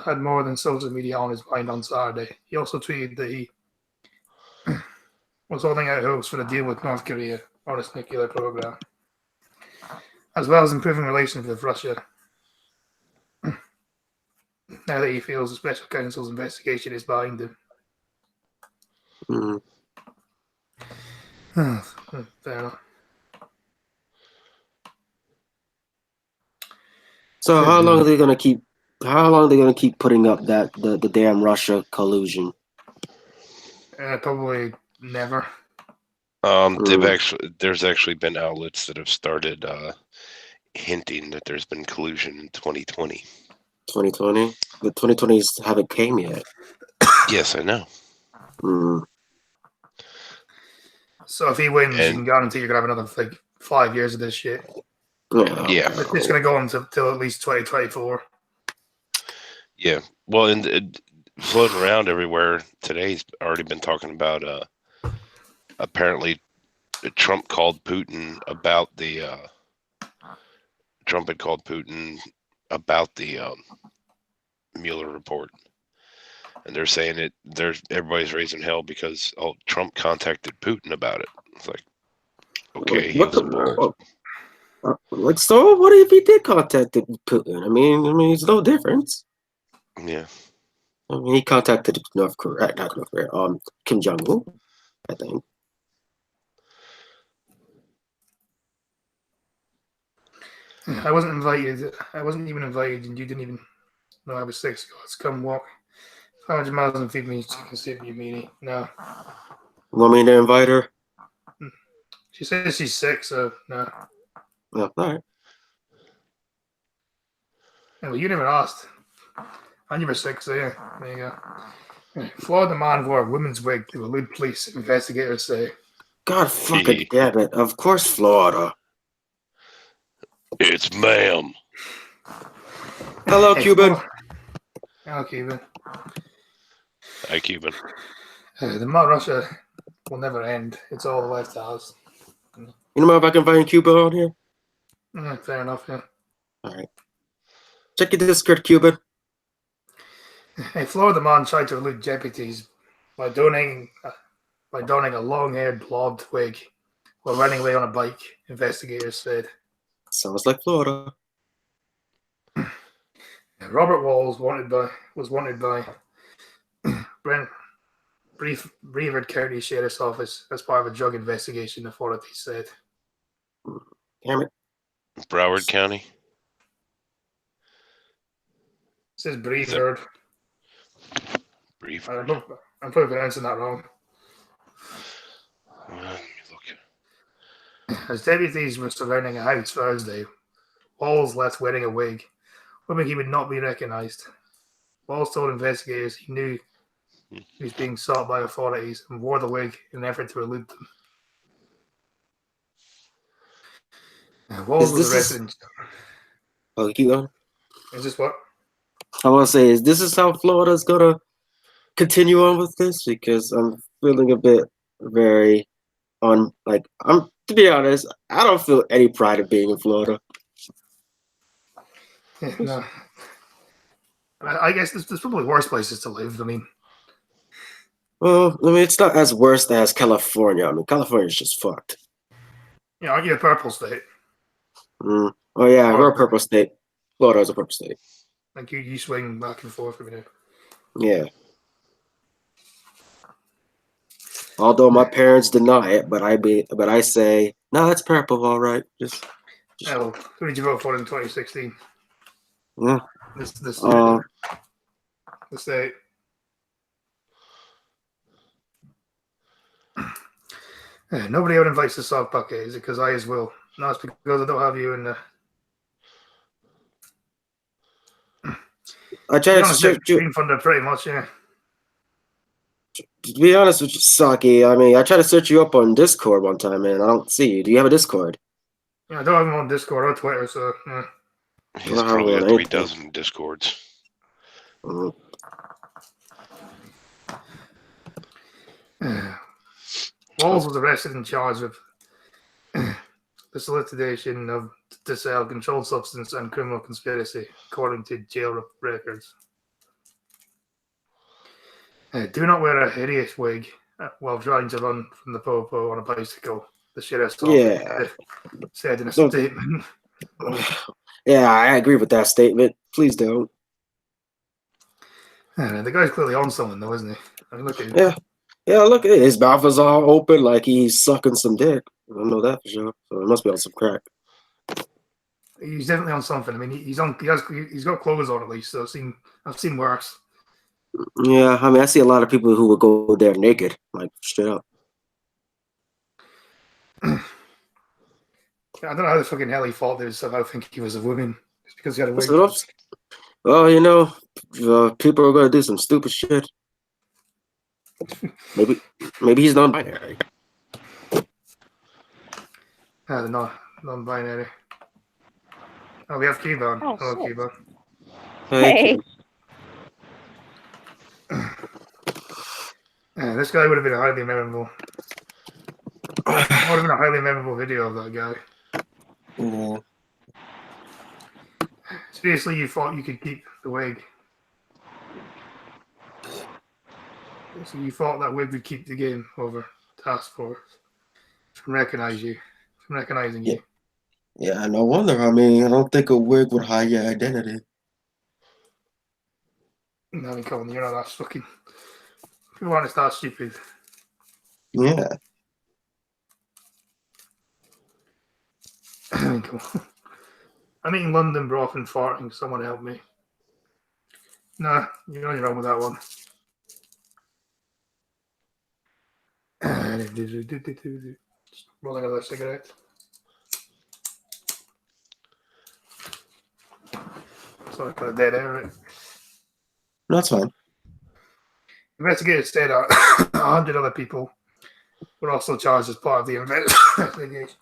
had more than social media on his mind on Saturday. He also tweeted that he was holding out hopes for a deal with North Korea on its nuclear program, as well as improving relations with Russia. Now that he feels the special counsel's investigation is behind him. Fair enough. So how long are they gonna keep? How long are they gonna keep putting up that the damn Russia collusion? Probably never. There's actually been outlets that have started hinting that there's been collusion in 2020. 2020, but 2020s haven't came yet. Yes, I know. So if he wins, you can guarantee you're gonna have another 5 years of this shit. Yeah. It's gonna go on till at least 2024. Yeah. Well, and floating around everywhere today's already been talking about apparently Trump called Putin about the Mueller report, and they're saying it. Everybody's raising hell because Trump contacted Putin about it. It's like, okay, he What was the? involved. Like, so what if he did contact Putin? I mean, it's no difference. Yeah, I mean, he contacted North Korea, not North Korea, Kim Jong Un, I think. I wasn't invited. I wasn't even invited, and you didn't even know I was 6. Let's come walk 500 miles and feed me chicken soup, you meanie. No. Want me to invite her? She says she's 6, so no. Yeah, all right. Yeah, well, you never asked. And you were 6, so yeah. There you go. Yeah. Florida man wore a woman's wig to elude police, investigators say. God fucking damn it! Of course, Florida. it's ma'am. Hello, Hey, Cuban. Hello, Cuban. Hi, Cuban. The Mount Russia will never end. It's all the left has. You know if I can find Cuban on here? Fair enough, yeah. All right. Check your Discord, Cuban. Hey, Florida man tried to elude deputies by donning a long-haired blobbed wig while running away on a bike, investigators said. Sounds like Florida. Robert Walls was wanted by Brent Brevard County Sheriff's Office as part of a drug investigation, authorities said. Damn it. Broward County. It says Brevard. Brevard. I'm probably pronouncing that wrong. Let me look. As deputies were surrounding a house Thursday, Walls left wearing a wig, hoping he would not be recognised. Walls told investigators he knew he was being sought by authorities and wore the wig in an effort to elude them. Walls was arrested. Oh, keep going. Is this what? I want to say, is this how Florida's gonna continue on with this? Because I'm feeling a bit very to be honest, I don't feel any pride in being in Florida. No. I guess there's probably worse places to live. I mean, well, I mean, it's not as worse as California. I mean, California's just fucked. yeah, aren't you a purple state? Oh yeah, we're a purple state. Florida's a purple state. Like you swing back and forth every day. Yeah. Although my parents deny it, but I say, no, that's purple, all right. Just Well, who did you vote for in 2016? Yeah. The state. Nobody ever invites the soft bucket. Is it because I as will? No, it's because I don't have you in the. I try to search you. Green Thunder, pretty much, yeah. To be honest with you, Saki, I mean, I tried to search you up on Discord one time, and I don't see you. Do you have a Discord? Yeah, I don't have him on Discord or Twitter, so yeah. He's probably got 3 dozen Discords. Mm-hmm. Walls was arrested and charged with the solicitation to sell controlled substance and criminal conspiracy, according to jail records. Do not wear a hideous wig while trying to run from the popo on a bicycle, the sheriff's office said in a statement. Yeah, I agree with that statement. Please don't. The guy's clearly on someone, though, isn't he? I mean, look at him. Yeah, look at it. His mouth is all open like he's sucking some dick. I don't know that for sure. So it must be on some crack. He's definitely on something. I mean, he's got clothes on at least. So I've seen worse. Yeah, I mean, I see a lot of people who would go there naked, like straight up. I don't know how the fucking hell he thought they would somehow think he was a woman just because he had a wig. Well, you know, people are gonna do some stupid shit. Maybe he's non-binary. Non-binary. Oh, we have Keyboard. Oh, Hello, shit. Keyboard. Hey. This guy would have been a highly memorable. Would have been a highly memorable video of that guy. Yeah. Seriously, you thought you could keep the wig? So you thought that wig would keep the game over Task Force from recognizing Yeah. you. Yeah, no wonder. I mean, I don't think a wig would hide your identity. I mean, come on, you're not that fucking. People aren't that stupid. Yeah. I mean, come on. I'm eating London broth and farting. Someone help me. Nah, you're on your own with that one. Just rolling another cigarette. Sorry for the dead air. Right? No, that's fine. Investigators said 100 other people were also charged as part of the investigation.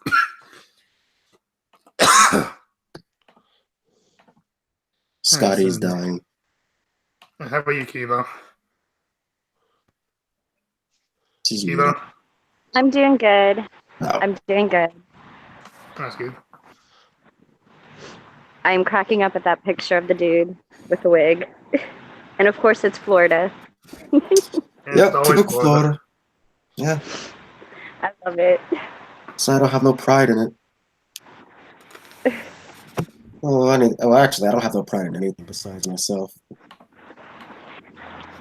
Scotty's Listen. dying. How about you, Cuba? She's Cuba? muted. I'm doing good. Oh. I'm doing good. That's good. I'm cracking up at that picture of the dude with the wig. And of course, it's Florida. Yeah, Yep, it's always typical Florida. Yeah. I love it. So I don't have no pride in it. Actually, I don't have no pride in anything besides myself.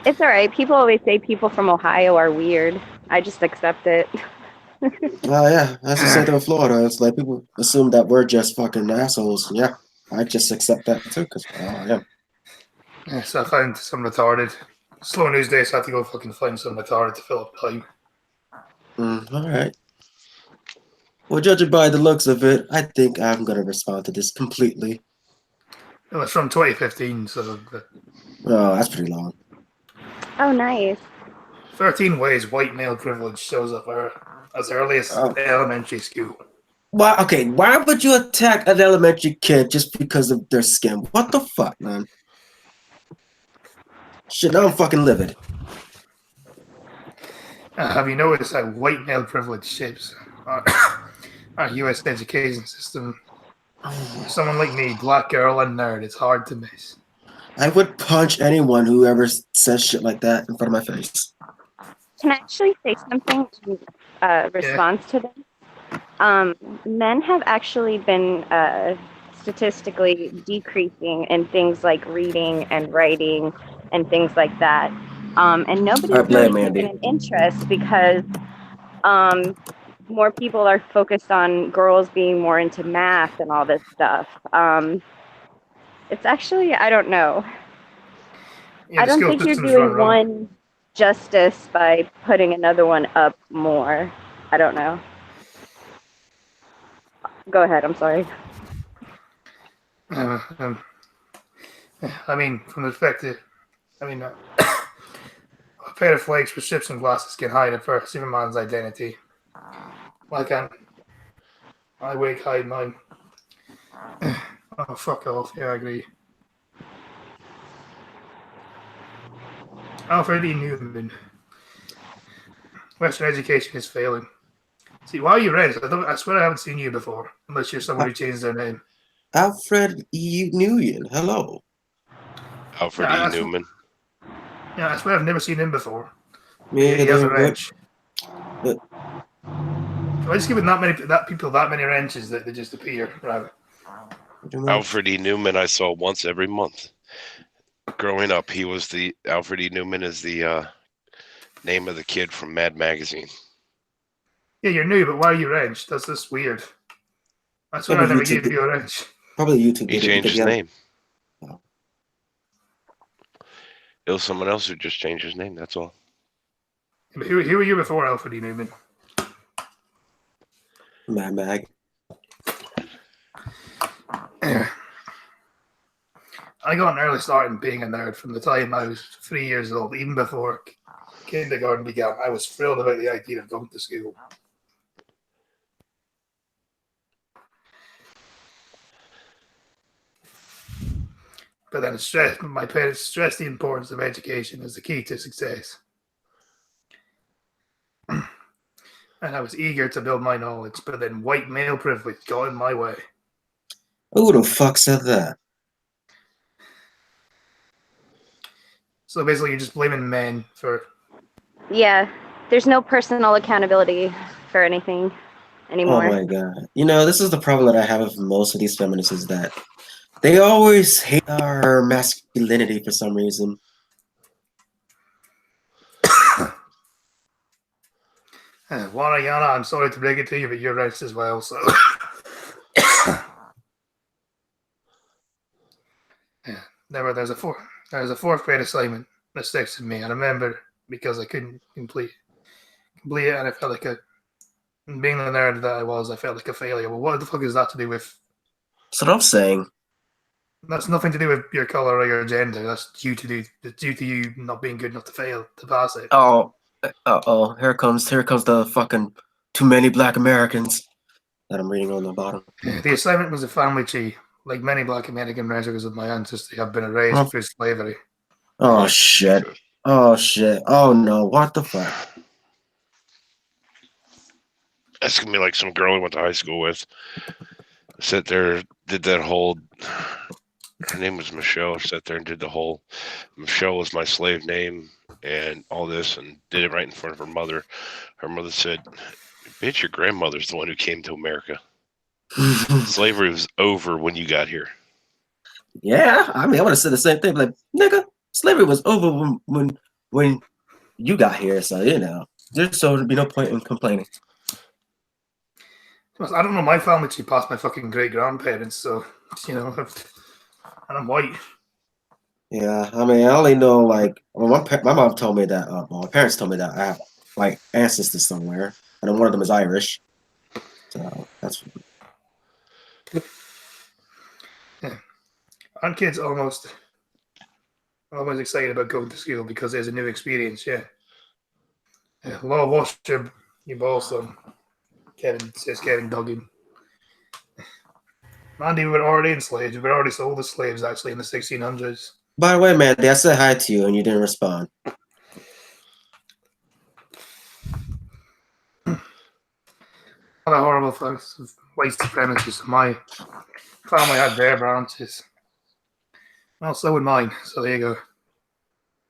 It's all right. People always say people from Ohio are weird. I just accept it. Yeah, that's the same thing with Florida. It's like people assume that we're just fucking assholes. Yeah, I just accept that too, because I am. Yeah, so I found some retarded. Slow news day, so I had to go fucking find some retarded to fill up time. All right. Well, judging by the looks of it, I think I'm gonna respond to this completely. It was from 2015, so Oh, that's pretty long. Oh, nice. 13 ways white male privilege shows up as early as elementary school. Why? Okay, why would you attack an elementary kid just because of their skin? What the fuck, man? Shit, now I'm fucking livid. Have you noticed how white male privilege shapes our U.S. education system? For someone like me, black girl and nerd, it's hard to miss. I would punch anyone who ever says shit like that in front of my face. Can I actually say something in response to this? Men have actually been statistically decreasing in things like reading and writing and things like that. And nobody's really taken an interest because more people are focused on girls being more into math and all this stuff. It's actually, I don't know. Yeah, I don't think you're doing one justice by putting another one up more. I don't know. Go ahead, I'm sorry. I mean, from the perspective, a pair of flakes, prescription glasses can hide a Superman's identity. Why can't my wig hide mine? Oh, fuck off. Yeah, I agree. Alfred E. Newman. Western education is failing. See, why are you red? I swear I haven't seen you before, unless you're someone who changed their name. Alfred E. Newman, hello. Alfred E. Newman. Yeah, I swear I've never seen him before. Me He has a wrench. But I just give people that many wrenches that they just appear. Right? Alfred E. Newman I saw once every month. Growing up, he was Alfred E. Newman is the name of the kid from Mad Magazine. Yeah, you're new, but why are you wrenched? That's just weird. I swear I never gave you a wrench. Probably YouTube. He changed his name. Oh. It was someone else who just changed his name, that's all. But who were you before Alfred E. Newman? Mad Mag. I got an early start in being a nerd from the time I was 3 years old, even before kindergarten began. I was thrilled about the idea of going to school. But then my parents stressed the importance of education as the key to success. And I was eager to build my knowledge, but then white male privilege got in my way. Who the fuck said that? So basically, you're just blaming men for Yeah, there's no personal accountability for anything Oh anymore. my god. You know, this is the problem that I have with most of these feminists is that they always hate our masculinity for some reason. Warayana, I'm sorry to break it to you, but you're racist as well, so. Yeah. There's a fourth grade assignment that sticks with me. I remember because I couldn't complete it, and I felt like being the nerd that I was, I felt like a failure. Well, what the fuck is that to do with? That's what I'm saying. That's nothing to do with your color or your gender. That's due to you not being good enough to pass it. Oh, here comes the fucking too many black Americans that I'm reading on the bottom. The assignment was a family tree. Like many black American residents of my ancestry have been erased through slavery. Oh shit. Oh shit. Oh no, what the fuck? That's gonna be like some girl we went to high school with. Sat there, did that whole. Her name was Michelle. Sat there and did the whole. Michelle was my slave name and all this, and did it right in front of her mother. Her mother said, "Bitch, your grandmother's the one who came to America. Slavery was over when you got here." Yeah, I mean, I would have said the same thing. Like, nigga, slavery was over when you got here. So you know, there'd be no point in complaining. I don't know. My family tree passed my fucking great grandparents, so you know, and I'm white. Yeah, I mean, I only know like my mom told me that. My parents told me that I have like ancestors somewhere, and then one of them is Irish. So that's. Yeah. Aren't kids almost excited about going to school because there's a new experience? Yeah. Law wash your balls, son. Kevin Duggan. Mandy, we were already enslaved. We were already sold as slaves, actually, in the 1600s. By the way, Mandy, I said hi to you and you didn't respond. What a horrible things of white supremacists. My family had their branches. Well, so would mine. So there you go.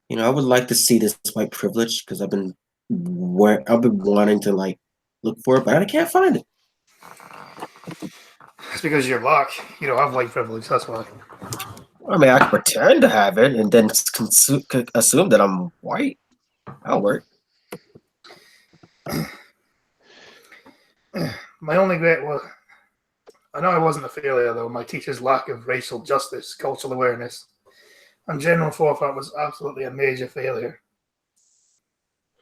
You know, I would like to see this white privilege because I've been wanting to like look for it, but I can't find it. It's because you're black. You don't have white privilege. That's why. I mean, I can pretend to have it and then assume that I'm white. That'll work. My only great was, I know I wasn't a failure though. My teacher's lack of racial justice, cultural awareness, and general forethought was absolutely a major failure.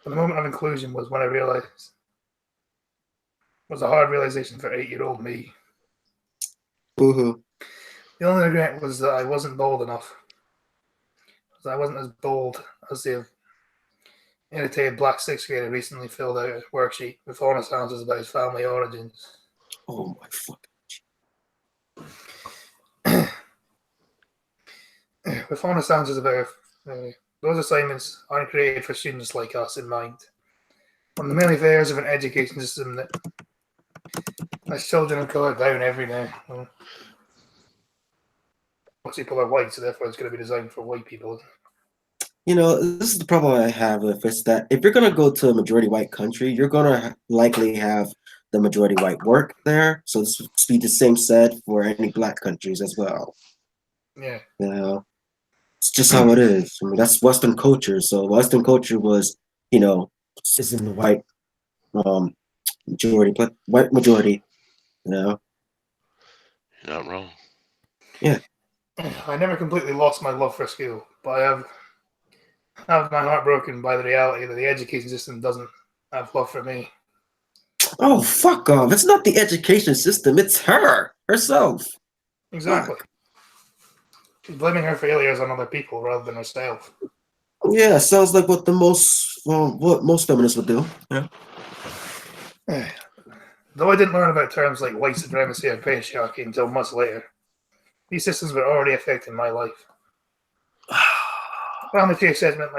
But the moment of inclusion was when I realized, was a hard realization for 8-year-old me. Woohoo. The only regret was that I wasn't bold enough. I wasn't as bold as the irritated black sixth grader recently filled out a worksheet with honest answers about his family origins. Oh my fuck. With honest answers about those assignments aren't created for students like us in mind. One of the many failures of an education system that lets children of colour down every day. Well, most people are white, so therefore it's going to be designed for white people. You know, this is the problem I have with it's that if you're going to go to a majority white country, you're going to likely have the majority white work there. So this would be the same said for any black countries as well. Yeah. You know, it's just how it is. I mean, that's Western culture. So Western culture was, you know, is in the white majority, but white majority, you know. You're not wrong. Yeah. I never completely lost my love for school, but I have my heart broken by the reality that the education system doesn't have love for me. Oh, fuck off. It's not the education system. It's herself. Exactly. She's blaming her failures on other people rather than herself. Yeah, sounds like what most feminists would do. Yeah. Though I didn't learn about terms like white supremacy or patriarchy until much later, these systems were already affecting my life. Family tree assessment,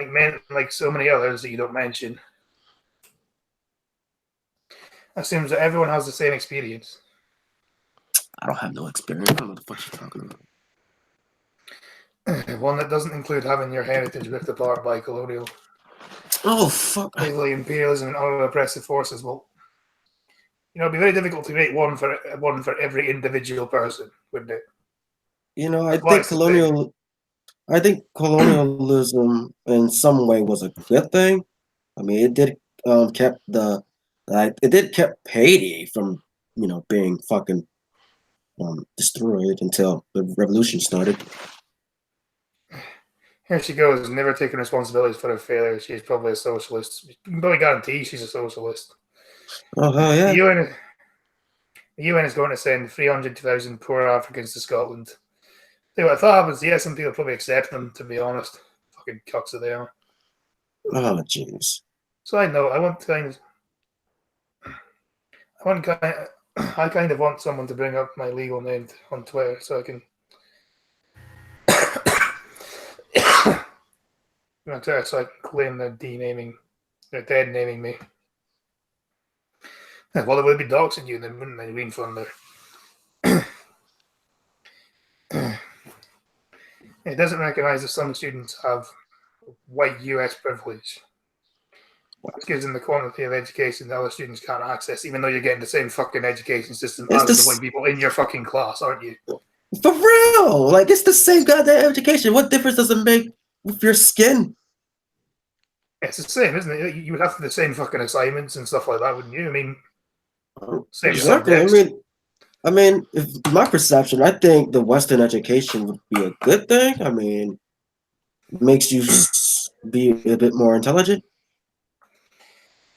like so many others that you don't mention, assumes that everyone has the same experience. I don't have no experience. I don't know what the fuck you're talking about. One that doesn't include having your heritage ripped apart by colonial Oh fuck! basically imperialism and other oppressive forces. Well, it'd be very difficult to create one for every individual person, wouldn't it? You know, That's why it's the thing. I think colonialism in some way was a good thing. I mean, it did kept it did kept Haiti from being fucking destroyed until the revolution started. Here she goes, never taking responsibilities for her failures. She's probably a socialist. You can probably guarantee she's a socialist. Oh hell yeah! The UN is going to send 300,000 poor Africans to Scotland. See what I thought happens. Yeah, some people probably accept them. To be honest, fucking cucks that they are. Oh jeez. So I know I kind of want someone to bring up my legal name on Twitter so I can. On Twitter, so I can claim they're they're dead naming me. Well, they would be doxing you, then wouldn't they, Ween Thunder? It doesn't recognise that some students have white US privilege. This gives them the quantity of education that other students can't access, even though you're getting the same fucking education system as the white people in your fucking class, aren't you? For real! Like, it's the same goddamn education. What difference does it make with your skin? It's the same, isn't it? You would have the same fucking assignments and stuff like that, wouldn't you? I mean, same exactly. subjects. I mean, if my perception, I think the Western education would be a good thing. I mean, it makes you be a bit more intelligent.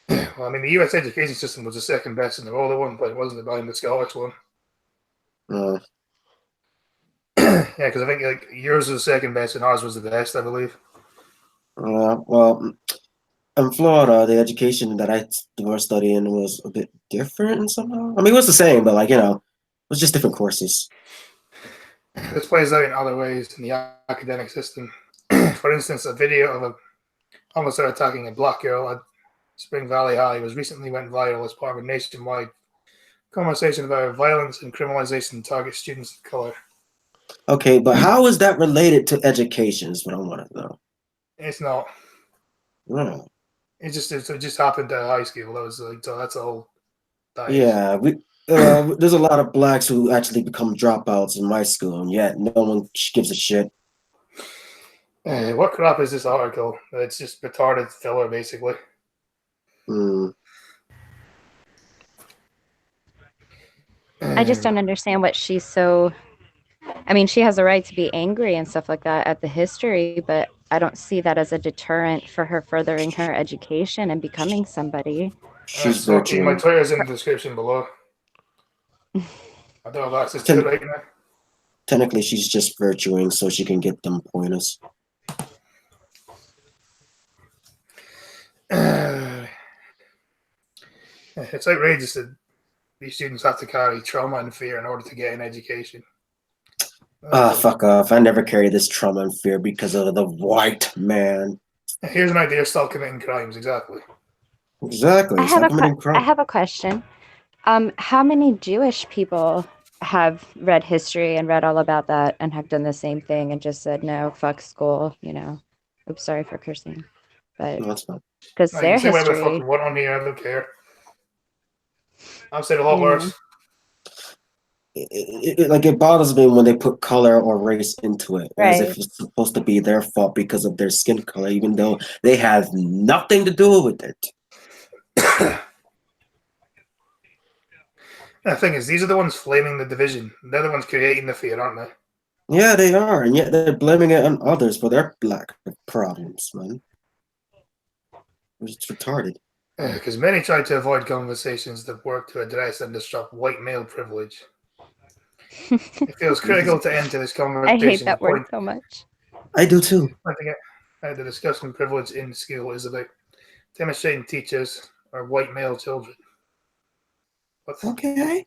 Well, I mean, the US education system was the second best in the world at one point, wasn't it, behind the Scottish one? Yeah, because I think like yours was the second best and ours was the best, I believe. Well, in Florida, the education that I was studying was a bit different somehow. I mean, it was the same, but it was just different courses. This plays out in other ways in the academic system. For instance, a video of a officer attacking a black girl at Spring Valley High recently went viral as part of a nationwide conversation about violence and criminalization target students of color. Okay, but how is that related to education is what I want to know. It's not. Oh. It just happened at high school. That was like, so that's all. Yeah, there's a lot of blacks who actually become dropouts in my school, and yet no one gives a shit. What crap is this article? It's just retarded filler, basically. I just don't understand what she's so. I mean, she has a right to be angry and stuff like that at the history, but I don't see that as a deterrent for her furthering her education and becoming somebody. She's my Twitter's in the description below. I don't have access to it right now. Technically, she's just virtuing so she can get them pointers. It's outrageous that these students have to carry trauma and fear in order to get an education. Fuck off. I never carry this trauma and fear because of the white man. Here's an idea of still committing crimes, exactly. Exactly. I have a question. How many Jewish people have read history and read all about that and have done the same thing and just said, no, fuck school, Oops, sorry for cursing. But because their history... whatever the fuck you want on here, I don't care. I've said a lot worse. It bothers me when they put color or race into it, right, as if it's supposed to be their fault because of their skin color, even though they have nothing to do with it. The thing is, these are the ones flaming the division. They're the ones creating the fear, aren't they? Yeah, they are, and yet they're blaming it on others for their black problems, man. It's retarded. Because many try to avoid conversations that work to address and disrupt white male privilege. It feels critical to enter this conversation. I hate that word so much. I do too. I think the discussion privilege in school is about demonstrating teachers are white male children. Okay.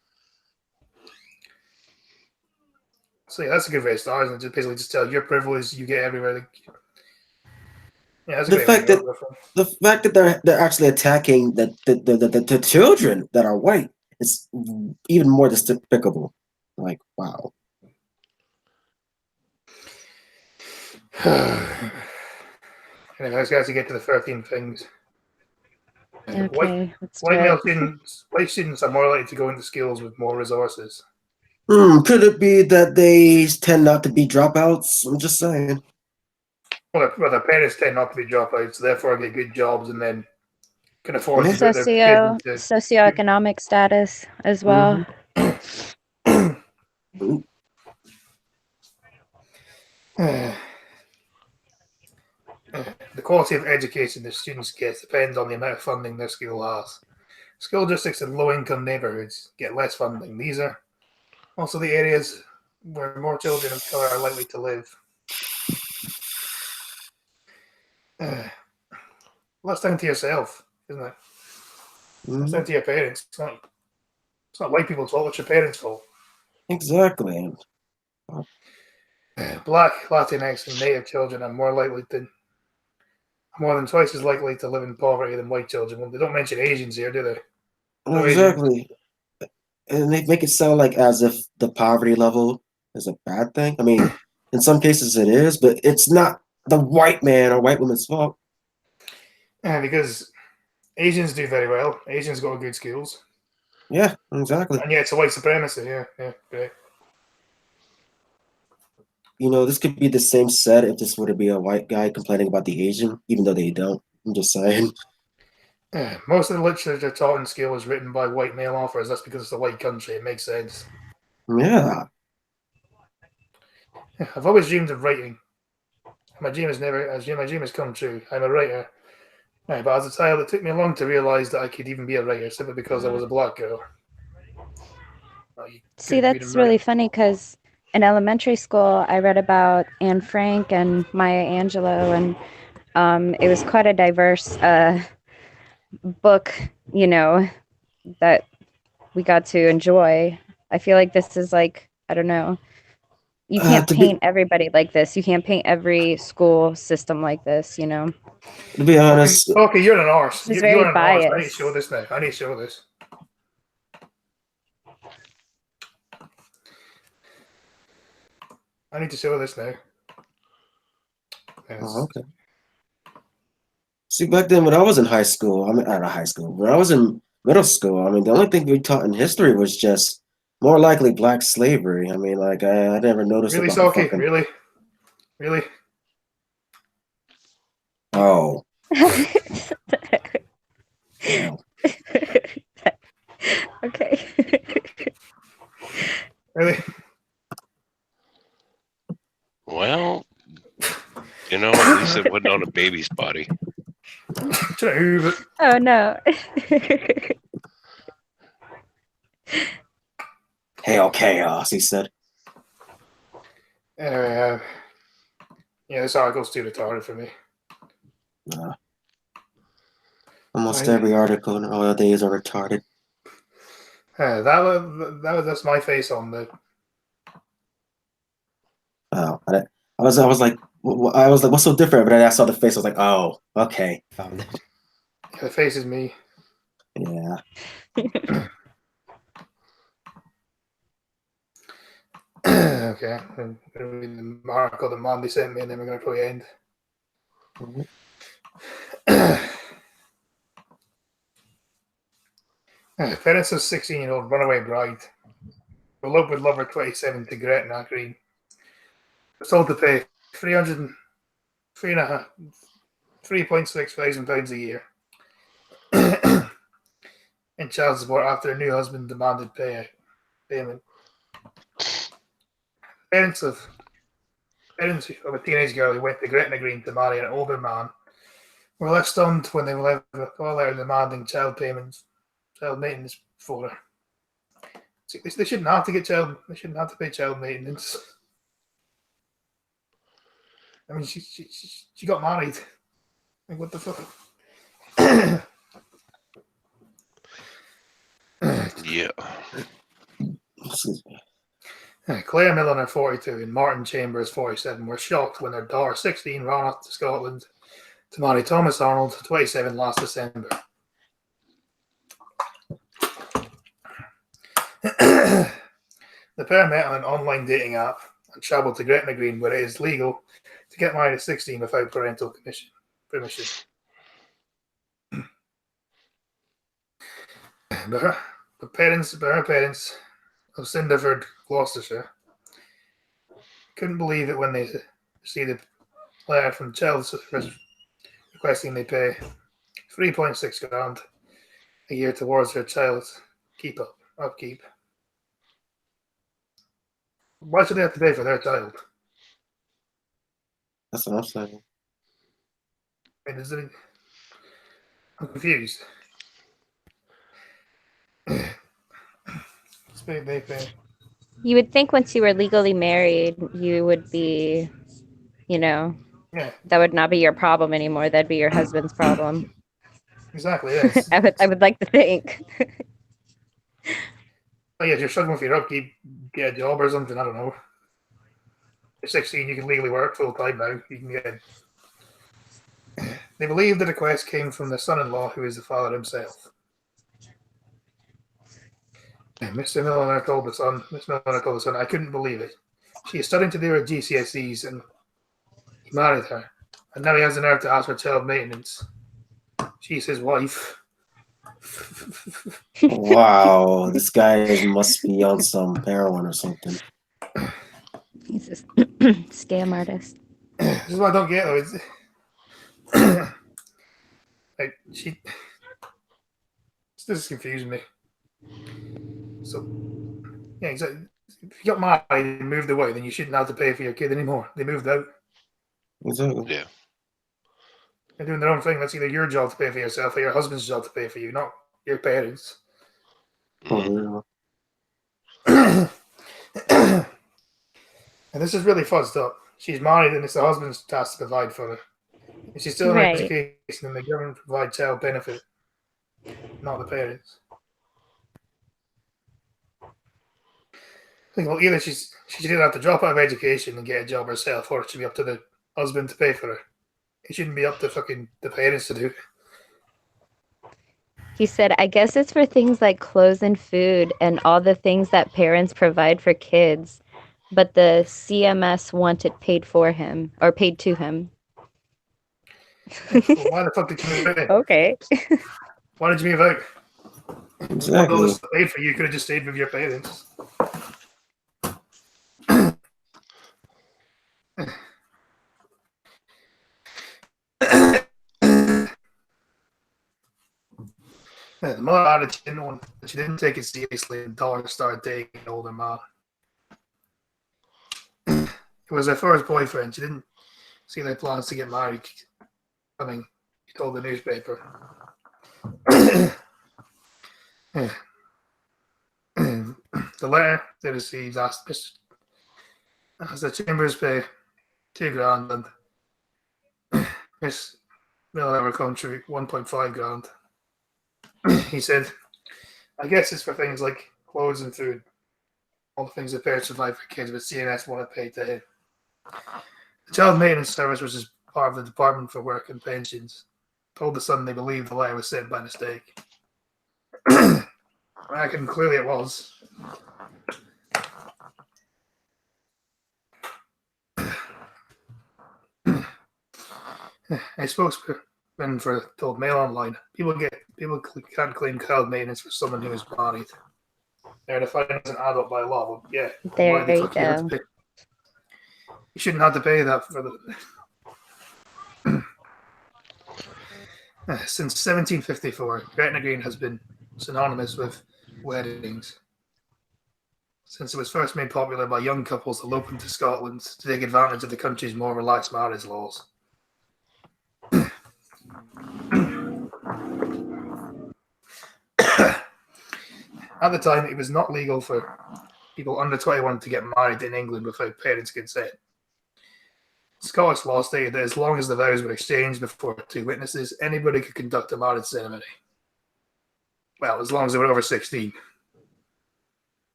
So yeah, that's a good way to start, isn't it? Just basically just tell your privilege, you get everywhere. Yeah, that's a the fact that they're actually attacking the children that are white is even more despicable. Like, wow. Anyway, let's guys to get to the 13 things. Okay, let's do White male it. students, white students are more likely to go into schools with more resources. Could it be that they tend not to be dropouts? I'm just saying. Well, their parents tend not to be dropouts, therefore get good jobs and then can afford to put their kids Socioeconomic status as well. into. The quality of education the students get depends on the amount of funding their school has. School districts in low-income neighborhoods get less funding. These are also the areas where more children of color are likely to live. That's down to yourself, isn't it? It's down to your parents. It's not white people's fault. It's your parents' fault. Exactly. Black, Latinx, and Native children are more than twice as likely to live in poverty than white children. Well, they don't mention Asians here, do they? No Exactly. And they make it sound like as if the poverty level is a bad thing. I mean, in some cases it is, but it's not the white man or white woman's fault. Because Asians do very well. Asians go to good schools. Yeah, exactly. And yeah, it's a white supremacy. Yeah, great. You know, this could be the same set if this were to be a white guy complaining about the Asian, even though they don't. I'm just saying. Most of the literature taught in school is written by white male authors. That's because it's a white country. It makes sense. Yeah. I've always dreamed of writing. My dream has come true. I'm a writer. But as a child, it took me long to realize that I could even be a writer simply because I was a black girl. See, that's really funny because in elementary school, I read about Anne Frank and Maya Angelou, and it was quite a diverse book, you know, that we got to enjoy. I feel like this is like, I don't know, you can't paint everybody like this. You can't paint every school system like this, you know. To be honest. Okay, you're an arse. It's very biased. I need to show this now. I need to show this. I need to show this now. Yes. Oh, okay. See, back then when I was in high school, I mean, not high school, when I was in middle school, I mean, the only thing we taught in history was just more likely black slavery. I mean, like, I never noticed Really, about Salky? Really? Really? Oh. Okay. Really? Well, you know, at least it wasn't on a baby's body. Oh no. Hail chaos, he said. Anyway, yeah, this article's too retarded for me. Almost every article nowadays are retarded. That's my face on the. Oh, I was like, what's so different? But then I saw the face. I was like, oh, okay, found it. The face is me. Yeah. Okay. I'm gonna read the article that Mandy sent me, and then we're gonna probably end. Parents of 16-year-old runaway bride elope with lover 27 to Gretna Green. Was told to pay £3.6 thousand a year in child support after a new husband demanded payment. Parents of a teenage girl who went to Gretna Green to marry an older man were left stunned when they were a call letter demanding child maintenance for her. They shouldn't have to get They shouldn't have to pay child maintenance. I mean, she got married. Like, what the fuck? Yeah. Claire Milner, 42, and Martin Chambers, 47, were shocked when their daughter, 16, ran off to Scotland to marry Thomas Arnold, 27, last December. The pair met on an online dating app and travelled to Gretna Green, where it is legal to get married at 16 without parental permission. But her parents of Cinderford, Gloucestershire, couldn't believe it when they received a letter from Chelsea requesting they pay 3.6 grand a year towards their child's upkeep. Why should they have to pay for their child? That's what I'm saying. I mean, I'm confused. They pay. You would think once you were legally married, you would be, you know, Yeah, that would not be your problem anymore. That'd be your husband's problem. exactly. Yes. I would like to think. Oh yeah, if you're struggling for your upkeep, get a job or something. I don't know. You're 16, you can legally work full time now. You can get. They believe the request came from the son-in-law, who is the father himself. Mr. Milner told the son, I couldn't believe it. She is studying to do her GCSEs, and he married her, and now he has the nerve to ask for child maintenance. She's his wife. Wow, this guy must be on some heroin or something. He's a scam artist. This is what I don't get though. It's like this is confusing me. So yeah, exactly. If you got married and moved away, then you shouldn't have to pay for your kid anymore. They moved out. Exactly. Yeah. They're doing their own thing. That's either your job to pay for yourself or your husband's job to pay for you, not your parents. Oh, And this is really fuzzed up. She's married and it's the husband's task to provide for her. And she's still in Right. education and the government provide child benefit, not the parents. I think, well, either she should either have to drop out of education and get a job herself, or it should be up to the husband to pay for her. It shouldn't be up to fucking the parents to do. He said, I guess it's for things like clothes and food and all the things that parents provide for kids, but the CMS want it paid for him or paid to him. Well, why the fuck did you move in? Okay. Why did you move out? exactly. All this paid for you could have just stayed with your parents. The mother added she didn't take it seriously until her started dating an older man. It was her first boyfriend. She didn't see their plans to get married. I mean, she told the newspaper. The letter they received asked the Chambers pay $2,000 and Miss Miller will contribute 1.5 grand. He said, I guess it's for things like clothes and food, all the things that parents provide for kids, but CNS want to pay to him. The Child Maintenance Service, which is part of the Department for Work and Pensions, told the Sun they believed the letter was sent by mistake. I can clearly it was. A spokesman for told Mail Online, people can't claim child maintenance for someone who is married. They're defined as an adult by law. Well, yeah. There why the you fuck you have to go. pay? You shouldn't have to pay that for the. Since 1754, Gretna Green has been synonymous with weddings. Since it was first made popular by young couples eloping to Scotland to take advantage of the country's more relaxed marriage laws. At the time, it was not legal for people under 21 to get married in England without parents' consent. Scottish law stated that as long as the vows were exchanged before two witnesses, anybody could conduct a marriage ceremony. Well, as long as they were over 16.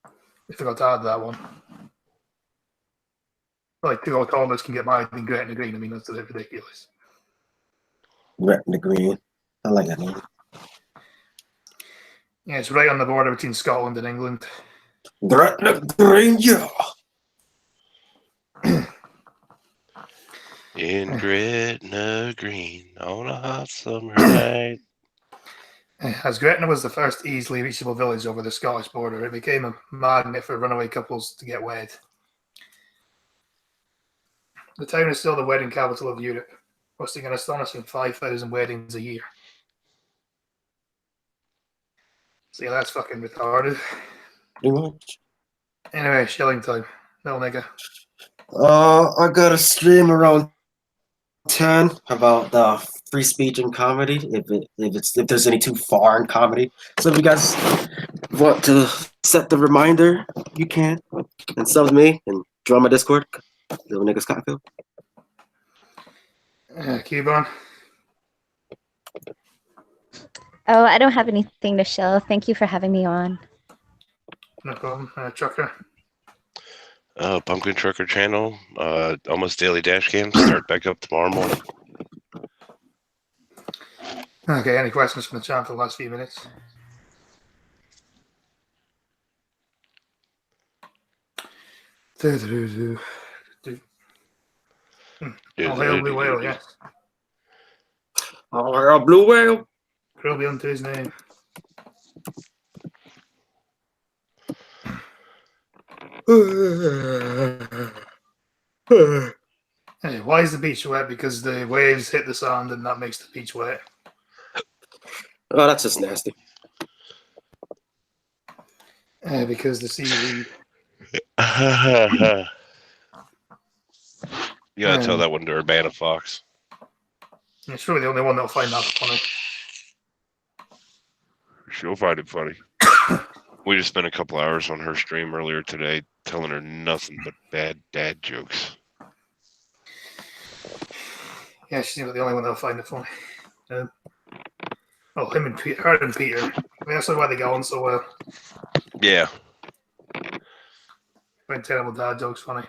I forgot to add that one. Like two old toddlers can get married in Gretna Green. I mean, that's a bit ridiculous. Gretna Green. I like that name. Yeah, it's right on the border between Scotland and England. Gretna Green, yeah. In Gretna Green on a hot summer night. As Gretna was the first easily reachable village over the Scottish border, it became a magnet for runaway couples to get wed. The town is still the wedding capital of Europe, hosting an astonishing 5,000 weddings a year. So yeah, that's fucking retarded. Pretty much. Anyway, shilling time. No nigga. I got a stream around 10 about free speech and comedy. If there's any too far in comedy, so if you guys want to set the reminder, you can. And so with me and join my Discord. Little nigga Scottfield. Cubon. Oh, I don't have anything to show. Thank you for having me on. No problem. Trucker. Pumpkin Trucker channel. Almost daily dash cams start back up tomorrow morning. Okay, any questions from the chat for the last few minutes? All hail Blue Whale, yes. All hail Blue Whale. Krill be unto his name. Hey, why is the beach wet? Because the waves hit the sand and that makes the beach wet. Oh, that's just nasty. Because the seaweed. You gotta tell that one to Urbana Fox. It's really the only one that'll find that funny. She'll find it funny. We just spent a couple hours on her stream earlier today telling her nothing but bad dad jokes. Yeah, she's the only one that'll find it funny. Him and Peter, her and Peter. I mean, that's why they go on so well. Yeah. Find terrible dad jokes funny.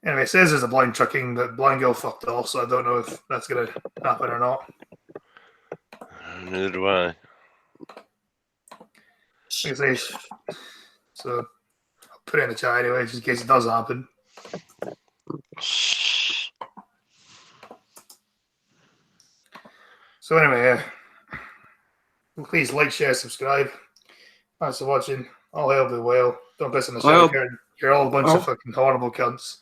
Anyway, it says there's a blind trucking, but blind girl fucked off, so I don't know if that's gonna happen or not. Neither do I. Like I say, so I'll put it in the chat anyway, just in case it does happen. So anyway, please like, share, subscribe. Thanks for watching. All hail Blue Whale. Don't piss on the show. You're all a bunch of fucking horrible cunts.